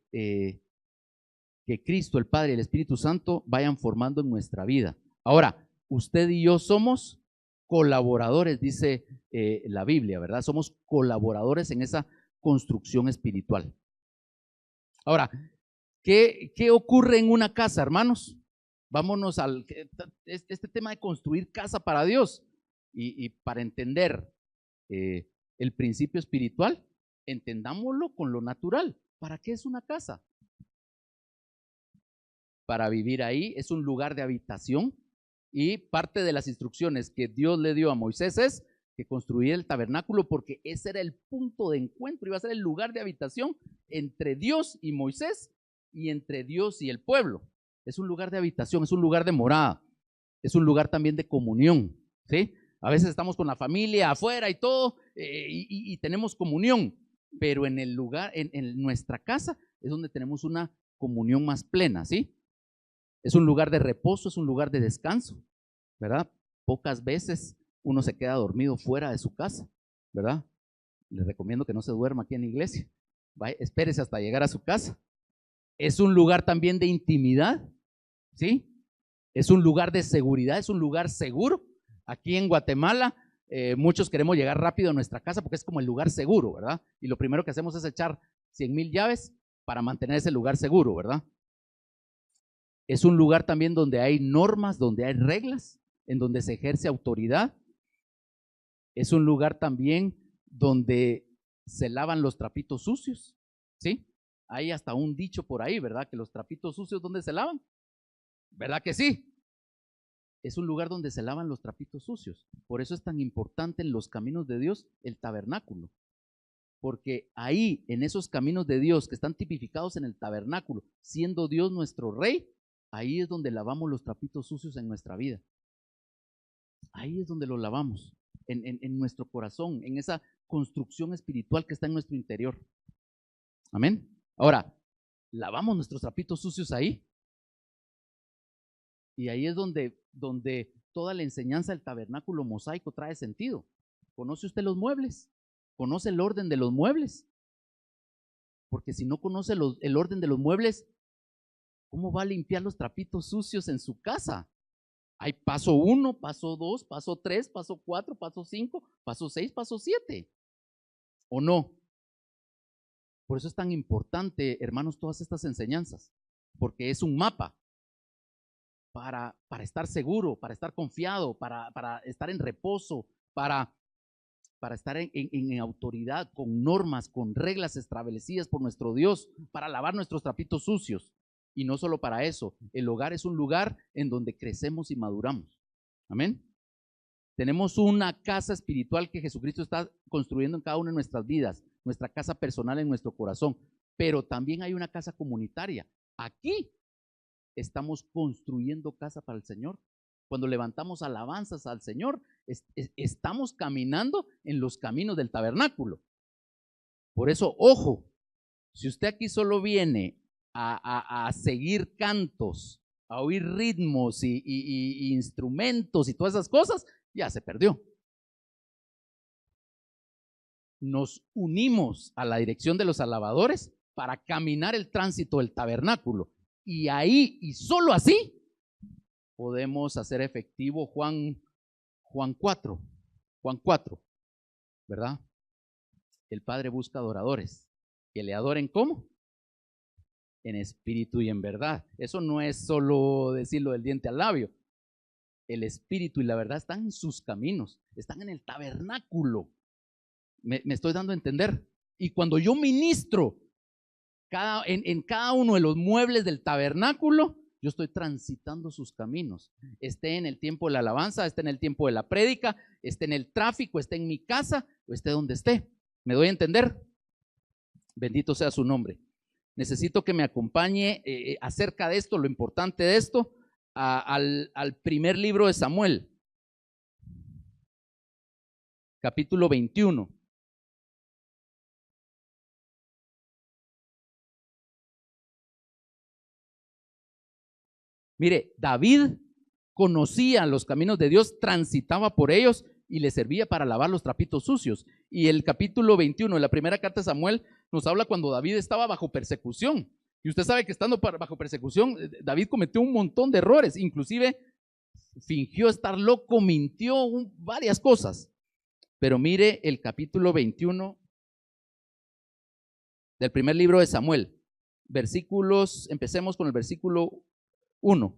Cristo, el Padre y el Espíritu Santo vayan formando en nuestra vida. Ahora, usted y yo somos colaboradores, dice la Biblia, ¿verdad? Somos colaboradores en esa construcción espiritual. Ahora, ¿qué ocurre en una casa, hermanos? Vámonos al este tema de construir casa para Dios y para entender el principio espiritual, entendámoslo con lo natural. ¿Para qué es una casa? Para vivir ahí, es un lugar de habitación, y parte de las instrucciones que Dios le dio a Moisés es: que construir el tabernáculo, porque ese era el punto de encuentro, iba a ser el lugar de habitación entre Dios y Moisés y entre Dios y el pueblo. Es un lugar de habitación, es un lugar de morada, es un lugar también de comunión, ¿sí? A veces estamos con la familia afuera y todo, y tenemos comunión, pero en el lugar, en nuestra casa, es donde tenemos una comunión más plena, ¿sí? Es un lugar de reposo, es un lugar de descanso, ¿verdad? Pocas veces uno se queda dormido fuera de su casa, ¿verdad? Les recomiendo que no se duerma aquí en la iglesia. Vaya, espérese hasta llegar a su casa. Es un lugar también de intimidad, ¿sí? Es un lugar de seguridad, es un lugar seguro. Aquí en Guatemala, muchos queremos llegar rápido a nuestra casa porque es como el lugar seguro, ¿verdad? Y lo primero que hacemos es echar 100,000 llaves para mantener ese lugar seguro, ¿verdad? Es un lugar también donde hay normas, donde hay reglas, en donde se ejerce autoridad. Es un lugar también donde se lavan los trapitos sucios, ¿sí? Hay hasta un dicho por ahí, ¿verdad? Que los trapitos sucios, ¿dónde se lavan? ¿Verdad que sí? Es un lugar donde se lavan los trapitos sucios. Por eso es tan importante en los caminos de Dios el tabernáculo. Porque ahí, en esos caminos de Dios que están tipificados en el tabernáculo, siendo Dios nuestro rey, ahí es donde lavamos los trapitos sucios en nuestra vida. Ahí es donde los lavamos, en nuestro corazón, en esa construcción espiritual que está en nuestro interior. Amén. Ahora, lavamos nuestros trapitos sucios ahí. Y ahí es donde toda la enseñanza del tabernáculo mosaico trae sentido. ¿Conoce usted los muebles? ¿Conoce el orden de los muebles? Porque si no conoce el orden de los muebles, ¿cómo va a limpiar los trapitos sucios en su casa? Hay paso 1, paso 2, paso 3, paso 4, paso 5, paso 6, paso 7. ¿O no? Por eso es tan importante, hermanos, todas estas enseñanzas, porque es un mapa para estar seguro, para estar confiado, para estar en reposo, para estar en autoridad, con normas, con reglas establecidas por nuestro Dios, para lavar nuestros trapitos sucios. Y no solo para eso, el hogar es un lugar en donde crecemos y maduramos. Amén. Tenemos una casa espiritual que Jesucristo está construyendo en cada una de nuestras vidas, nuestra casa personal en nuestro corazón, pero también hay una casa comunitaria. Aquí estamos construyendo casa para el Señor. Cuando levantamos alabanzas al Señor, estamos caminando en los caminos del tabernáculo. Por eso, ojo, si usted aquí solo viene a seguir cantos, a oír ritmos y instrumentos y todas esas cosas, ya se perdió. Nos unimos a la dirección de los alabadores para caminar el tránsito del tabernáculo. Y ahí, y solo así, podemos hacer efectivo Juan 4, ¿verdad? El Padre busca adoradores que le adoren ¿cómo? En espíritu y en verdad. Eso no es solo decirlo del diente al labio. El espíritu y la verdad están en sus caminos, están en el tabernáculo. Me estoy dando a entender. Y cuando yo ministro en cada uno de los muebles del tabernáculo, yo estoy transitando sus caminos. Esté en el tiempo de la alabanza, esté en el tiempo de la prédica, esté en el tráfico, esté en mi casa o esté donde esté. ¿Me doy a entender? Bendito sea su nombre. Necesito que me acompañe acerca de esto, lo importante de esto, al primer libro de Samuel, capítulo 21. Mire, David conocía los caminos de Dios, transitaba por ellos y le servía para lavar los trapitos sucios. Y el capítulo 21 de la primera carta de Samuel nos habla cuando David estaba bajo persecución. Y usted sabe que estando bajo persecución, David cometió un montón de errores, inclusive fingió estar loco, mintió, varias cosas. Pero mire el capítulo 21 del primer libro de Samuel. Versículos, empecemos con el versículo 1.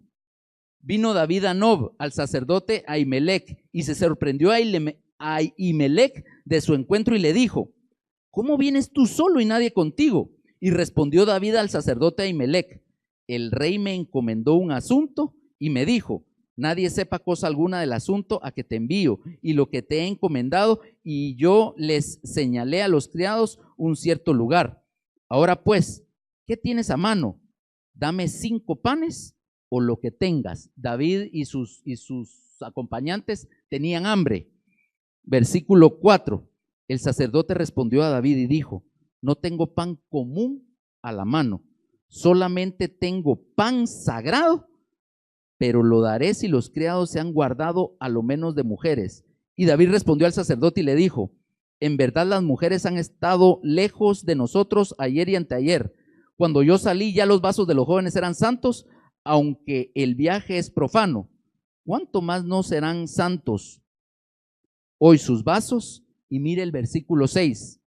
Vino David a Nob, al sacerdote Ahimelech, y se sorprendió a Ahimelech de su encuentro y le dijo: ¿cómo vienes tú solo y nadie contigo? Y respondió David al sacerdote Ahimelech: el rey me encomendó un asunto y me dijo: nadie sepa cosa alguna del asunto a que te envío y lo que te he encomendado, y yo les señalé a los criados un cierto lugar. Ahora pues, ¿qué tienes a mano? Dame 5 panes o lo que tengas. David y sus acompañantes tenían hambre. Versículo 4. El sacerdote respondió a David y dijo: no tengo pan común a la mano, solamente tengo pan sagrado, pero lo daré si los criados se han guardado a lo menos de mujeres. Y David respondió al sacerdote y le dijo: en verdad las mujeres han estado lejos de nosotros ayer y anteayer. Cuando yo salí, ya los vasos de los jóvenes eran santos, aunque el viaje es profano. ¿Cuánto más no serán santos hoy sus vasos? Y mire el versículo 6.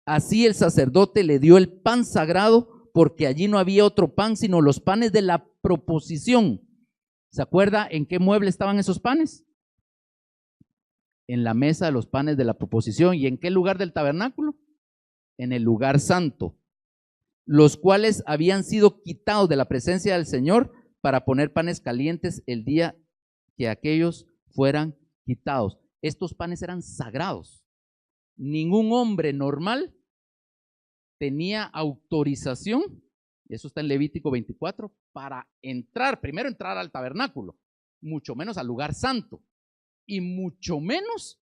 Así el sacerdote le dio el pan sagrado, porque allí no había otro pan sino los panes de la proposición. ¿Se acuerda en qué mueble estaban esos panes? En la mesa de los panes de la proposición. ¿Y en qué lugar del tabernáculo? En el lugar santo, los cuales habían sido quitados de la presencia del Señor para poner panes calientes el día que aquellos fueran quitados. Estos panes eran sagrados. Ningún hombre normal tenía autorización, eso está en Levítico 24, para entrar, primero entrar al tabernáculo, mucho menos al lugar santo, y mucho menos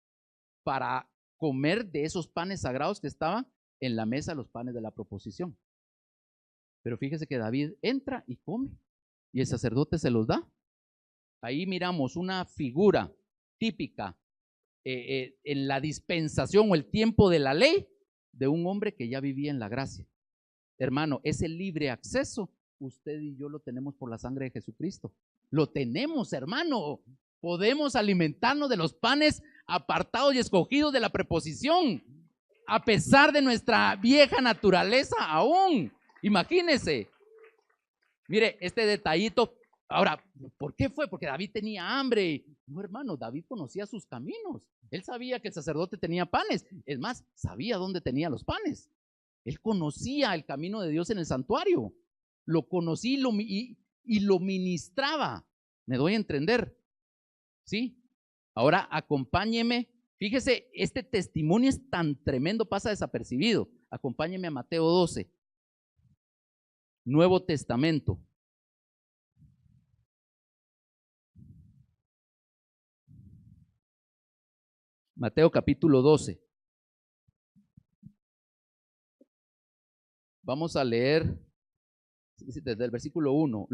para comer de esos panes sagrados que estaban en la mesa, los panes de la proposición. Pero fíjese que David entra y come, y el sacerdote se los da. Ahí miramos una figura típica en la dispensación o el tiempo de la ley de un hombre que ya vivía en la gracia. Hermano, ese libre acceso, usted y yo lo tenemos por la sangre de Jesucristo. Lo tenemos, hermano. Podemos alimentarnos de los panes apartados y escogidos de la preposición, a pesar de nuestra vieja naturaleza aún. Imagínese. Mire, este detallito. Ahora, ¿por qué fue? Porque David tenía hambre. No, hermano, David conocía sus caminos. Él sabía que el sacerdote tenía panes. Es más, sabía dónde tenía los panes. Él conocía el camino de Dios en el santuario. Lo conocía y lo ministraba. ¿Me doy a entender? ¿Sí? Ahora acompáñeme. Fíjese, este testimonio es tan tremendo, pasa desapercibido. Acompáñeme a Mateo 12. Nuevo Testamento. Mateo capítulo 12. Vamos a leer desde el versículo 1.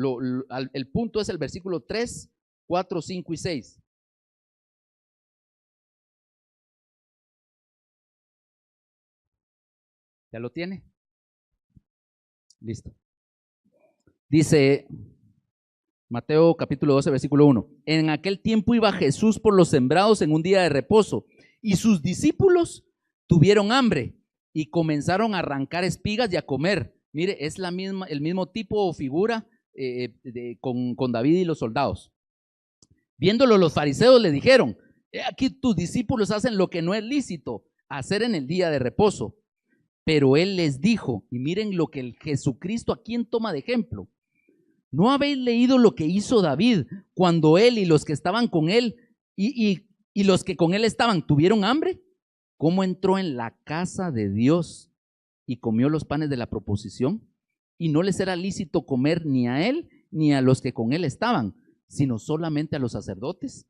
El punto es el versículo 3, 4, 5 y 6. ¿Ya lo tiene? Listo. Dice Mateo capítulo 12, versículo 1. En aquel tiempo iba Jesús por los sembrados en un día de reposo, y sus discípulos tuvieron hambre y comenzaron a arrancar espigas y a comer. Mire, es el mismo tipo o figura con David y los soldados. Viéndolo, los fariseos le dijeron: aquí tus discípulos hacen lo que no es lícito hacer en el día de reposo. Pero él les dijo, y miren lo que el Jesucristo a quien toma de ejemplo: ¿no habéis leído lo que hizo David cuando él y los que estaban con él y los que con él estaban tuvieron hambre? ¿Cómo entró en la casa de Dios y comió los panes de la proposición? Y no les era lícito comer ni a él ni a los que con él estaban, sino solamente a los sacerdotes.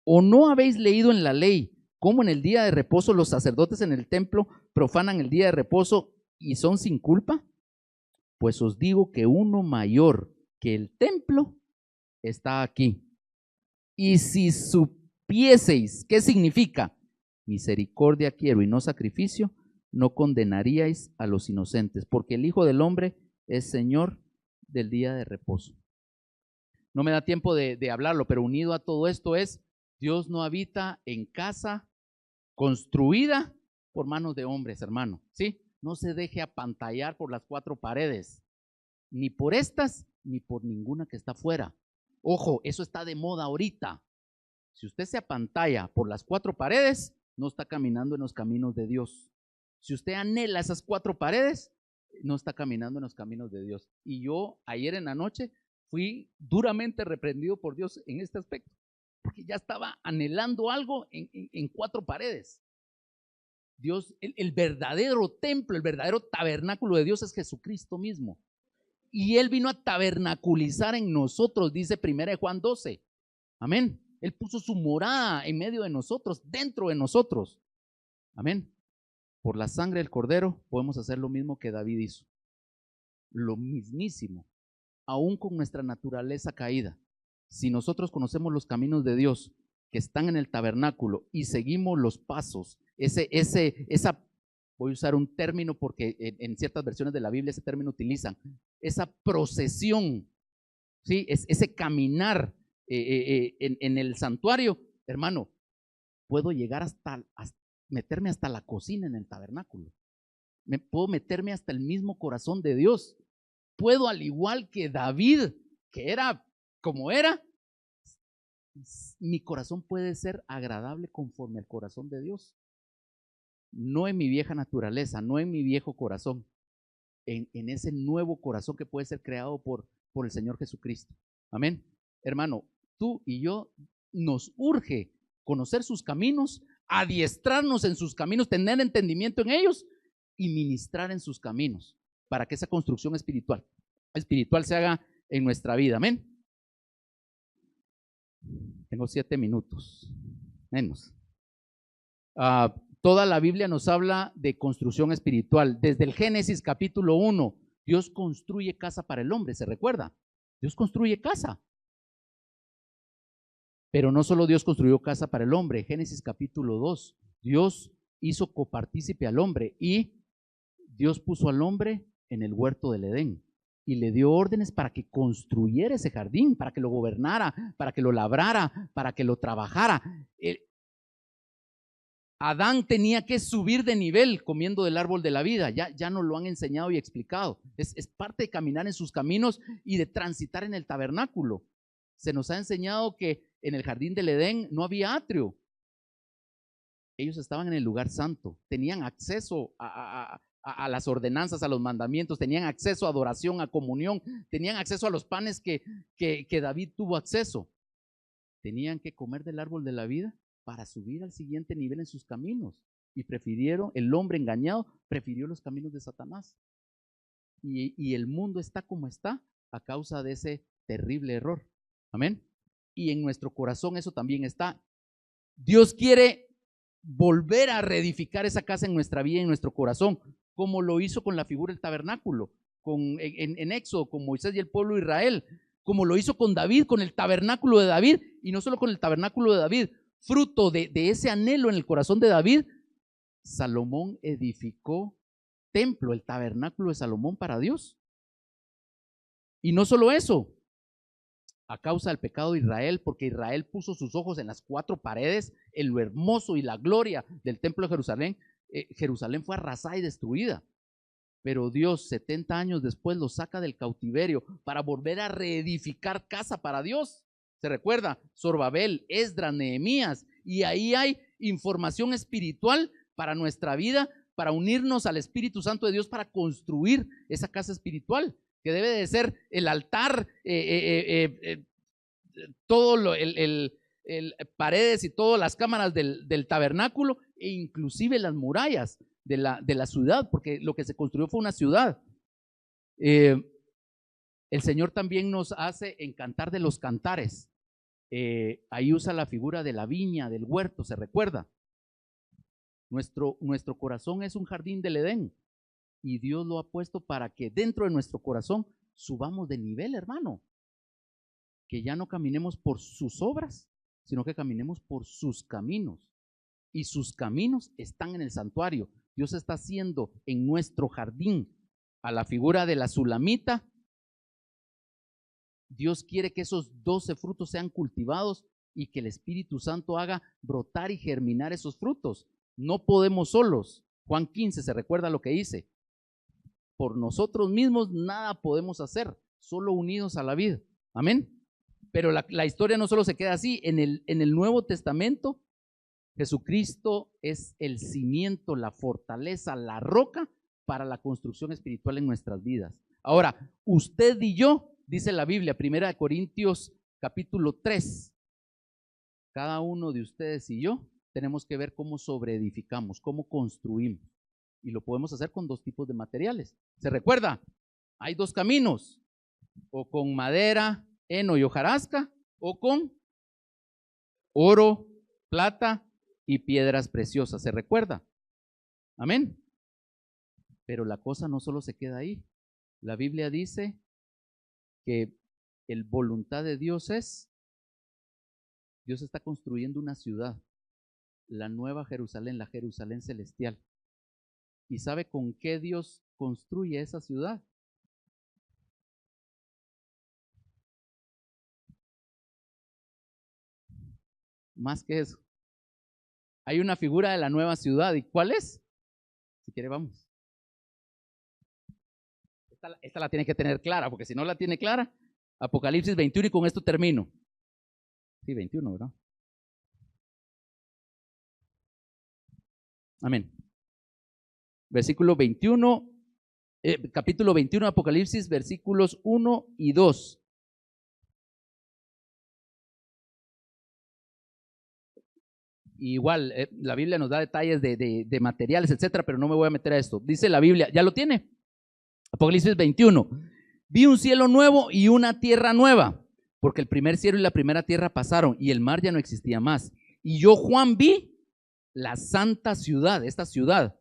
¿O no habéis leído en la ley cómo en el día de reposo los sacerdotes en el templo profanan el día de reposo y son sin culpa? Pues os digo que uno mayor que el templo está aquí. Y si supieseis qué significa misericordia quiero y no sacrificio, no condenaríais a los inocentes, porque el Hijo del Hombre es Señor del día de reposo. No me da tiempo de hablarlo, pero unido a todo esto es: Dios no habita en casa construida por manos de hombres, hermano. ¿Sí? No se deje apantallar por las 4 paredes, ni por estas, ni por ninguna que está afuera. Ojo, eso está de moda ahorita. Si usted se apantalla por las 4 paredes, no está caminando en los caminos de Dios. Si usted anhela esas 4 paredes, no está caminando en los caminos de Dios. Y yo ayer en la noche fui duramente reprendido por Dios en este aspecto, porque ya estaba anhelando algo en cuatro paredes. Dios, el verdadero templo, el verdadero tabernáculo de Dios es Jesucristo mismo. Y Él vino a tabernaculizar en nosotros, dice 1 Juan 12. Amén. Él puso su morada en medio de nosotros, dentro de nosotros. Amén. Por la sangre del Cordero podemos hacer lo mismo que David hizo. Lo mismísimo, aún con nuestra naturaleza caída. Si nosotros conocemos los caminos de Dios que están en el tabernáculo y seguimos los pasos, voy a usar un término porque en ciertas versiones de la Biblia ese término utilizan, esa procesión, ¿sí? Ese caminar en el santuario, hermano, puedo llegar hasta meterme hasta la cocina en el tabernáculo. Puedo meterme hasta el mismo corazón de Dios. Puedo, al igual que David, que era como era, mi corazón puede ser agradable conforme al corazón de Dios. No en mi vieja naturaleza, no en mi viejo corazón, en ese nuevo corazón que puede ser creado por el Señor Jesucristo. Amén. Hermano, tú y yo nos urge conocer sus caminos, adiestrarnos en sus caminos, tener entendimiento en ellos y ministrar en sus caminos para que esa construcción espiritual se haga en nuestra vida. Amén. Tengo 7 minutos, menos. Toda la Biblia nos habla de construcción espiritual. Desde el Génesis capítulo 1, Dios construye casa para el hombre, ¿se recuerda? Dios construye casa. Pero no solo Dios construyó casa para el hombre. Génesis capítulo 2, Dios hizo copartícipe al hombre y Dios puso al hombre en el huerto del Edén y le dio órdenes para que construyera ese jardín, para que lo gobernara, para que lo labrara, para que lo trabajara. Adán tenía que subir de nivel comiendo del árbol de la vida. Ya nos lo han enseñado y explicado. Es parte de caminar en sus caminos y de transitar en el tabernáculo. Se nos ha enseñado que en el jardín del Edén no había atrio. Ellos estaban en el lugar santo, tenían acceso a las ordenanzas, a los mandamientos, tenían acceso a adoración, a comunión, tenían acceso a los panes que David tuvo acceso. Tenían que comer del árbol de la vida para subir al siguiente nivel en sus caminos. Y el hombre engañado prefirió los caminos de Satanás. Y el mundo está como está a causa de ese terrible error. Amén. Y en nuestro corazón eso también está. Dios quiere volver a reedificar esa casa en nuestra vida y en nuestro corazón, como lo hizo con la figura del tabernáculo, en Éxodo, con Moisés y el pueblo de Israel, como lo hizo con David, con el tabernáculo de David, y no solo con el tabernáculo de David, fruto de ese anhelo en el corazón de David, Salomón edificó templo, el tabernáculo de Salomón para Dios. Y no solo eso, a causa del pecado de Israel, porque Israel puso sus ojos en las 4 paredes, en lo hermoso y la gloria del templo de Jerusalén, Jerusalén fue arrasada y destruida. Pero Dios 70 años después lo saca del cautiverio para volver a reedificar casa para Dios. ¿Se recuerda? Zorobabel, Esdras, Nehemías, y ahí hay información espiritual para nuestra vida, para unirnos al Espíritu Santo de Dios para construir esa casa espiritual, que debe de ser el altar, todo paredes y todas las cámaras del tabernáculo e inclusive las murallas de la ciudad, porque lo que se construyó fue una ciudad. El Señor también nos hace en Cantar de los Cantares. Ahí usa la figura de la viña, del huerto, ¿se recuerda? Nuestro corazón es un jardín del Edén y Dios lo ha puesto para que dentro de nuestro corazón subamos de nivel, hermano. Que ya no caminemos por sus obras, sino que caminemos por sus caminos. Y sus caminos están en el santuario. Dios está haciendo en nuestro jardín a la figura de la sulamita. Dios quiere que esos 12 frutos sean cultivados y que el Espíritu Santo haga brotar y germinar esos frutos. No podemos solos. Juan 15, ¿se recuerda lo que dice? Por nosotros mismos nada podemos hacer, solo unidos a la vid. Amén. Pero la historia no solo se queda así. En el Nuevo Testamento, Jesucristo es el cimiento, la fortaleza, la roca para la construcción espiritual en nuestras vidas. Ahora, usted y yo dice la Biblia, 1 Corintios capítulo 3. Cada uno de ustedes y yo tenemos que ver cómo sobreedificamos, cómo construimos. Y lo podemos hacer con dos tipos de materiales. ¿Se recuerda? Hay dos caminos, o con madera, heno y hojarasca, o con oro, plata y piedras preciosas. ¿Se recuerda? Amén. Pero la cosa no solo se queda ahí. La Biblia dice que el voluntad de Dios Dios está construyendo una ciudad, la nueva Jerusalén, la Jerusalén celestial. ¿Y sabe con qué Dios construye esa ciudad? Más que eso. Hay una figura de la nueva ciudad. ¿Y cuál es? Si quiere, vamos. Esta la tiene que tener clara, porque si no la tiene clara, Apocalipsis 21, y con esto termino. Sí, 21, ¿verdad? Amén. Versículo 21, capítulo 21 de Apocalipsis, versículos 1 y 2. Igual, la Biblia nos da detalles de materiales, etcétera, pero no me voy a meter a esto. Dice la Biblia, ¿ya lo tiene? Apocalipsis 21. Vi un cielo nuevo y una tierra nueva, porque el primer cielo y la primera tierra pasaron y el mar ya no existía más. Y yo, Juan, vi la santa ciudad, esta ciudad,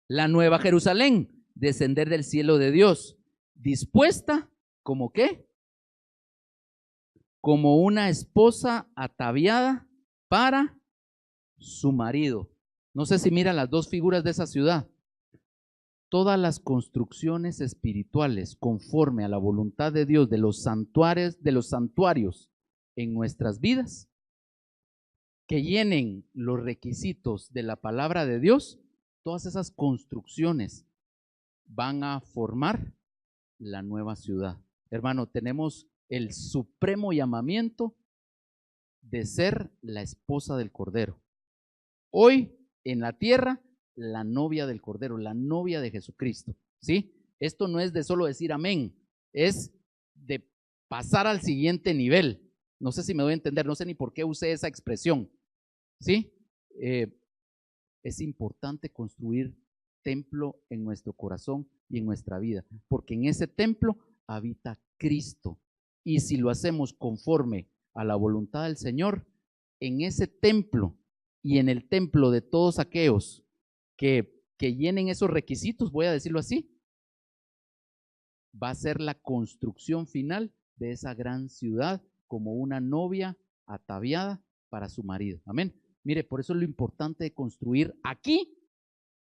la nueva Jerusalén, descender del cielo de Dios, dispuesta, ¿como qué? Como una esposa ataviada para su marido. No sé si mira las dos figuras de esa ciudad. Todas las construcciones espirituales conforme a la voluntad de Dios de los santuarios en nuestras vidas, que llenen los requisitos de la palabra de Dios, todas esas construcciones van a formar la nueva ciudad. Hermano, tenemos el supremo llamamiento de ser la esposa del Cordero. Hoy en la tierra, la novia del Cordero, la novia de Jesucristo, ¿sí? Esto no es de solo decir amén, es de pasar al siguiente nivel. No sé si me doy a entender, no sé ni por qué usé esa expresión, ¿sí? Es importante construir templo en nuestro corazón y en nuestra vida, porque en ese templo habita Cristo. Y si lo hacemos conforme a la voluntad del Señor, en ese templo y en el templo de todos aquellos que llenen esos requisitos, voy a decirlo así, va a ser la construcción final de esa gran ciudad como una novia ataviada para su marido. Amén. Mire, por eso es lo importante de construir aquí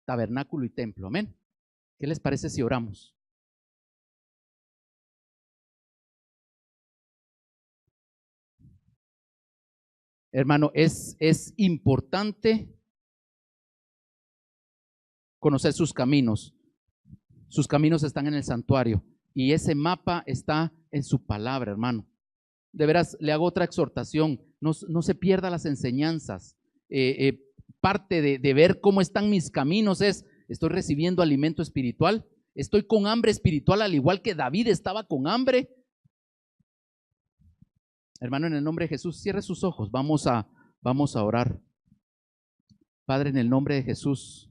tabernáculo y templo. Amén. ¿Qué les parece si oramos? Hermano, es importante conocer sus caminos. Sus caminos están en el santuario y ese mapa está en su palabra, hermano. De veras, le hago otra exhortación. No se pierda las enseñanzas. Parte de ver cómo están mis caminos es, estoy recibiendo alimento espiritual, estoy con hambre espiritual, al igual que David estaba con hambre. Hermano, en el nombre de Jesús, cierre sus ojos, vamos a orar. Padre, en el nombre de Jesús,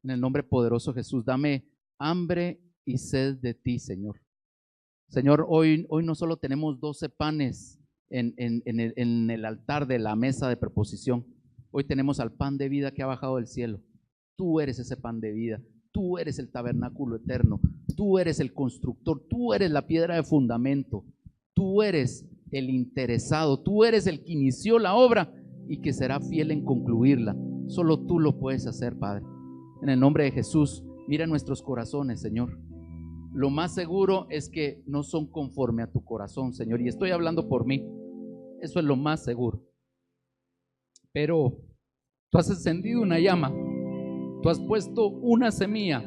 en el nombre poderoso de Jesús, dame hambre y sed de ti, Señor. Señor, hoy no solo tenemos 12 panes en el altar de la mesa de preposición, hoy tenemos al pan de vida que ha bajado del cielo. Tú eres ese pan de vida, tú eres el tabernáculo eterno, tú eres el constructor, tú eres la piedra de fundamento, tú eres el interesado, tú eres el que inició la obra y que será fiel en concluirla. Solo tú lo puedes hacer, Padre. En el nombre de Jesús, mira nuestros corazones, Señor. Lo más seguro es que no son conforme a tu corazón, Señor, y estoy hablando por mí. Eso es lo más seguro. Pero tú has encendido una llama, tú has puesto una semilla,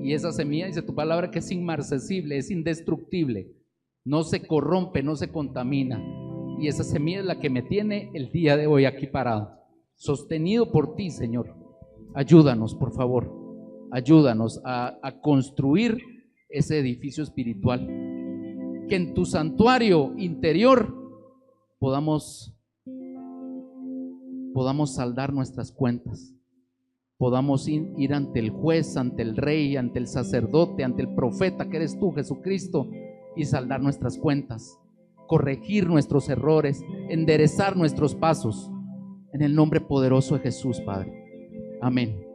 y esa semilla, dice tu palabra, que es inmarcesible, es indestructible, no se corrompe, no se contamina, y esa semilla es la que me tiene el día de hoy aquí parado, sostenido por ti, Señor. Ayúdanos, por favor, ayúdanos a construir ese edificio espiritual. Que en tu santuario interior podamos saldar nuestras cuentas, podamos ir ante el juez, ante el rey, ante el sacerdote, ante el profeta que eres tú, Jesucristo, y saldar nuestras cuentas, corregir nuestros errores, enderezar nuestros pasos, en el nombre poderoso de Jesús, Padre. Amén.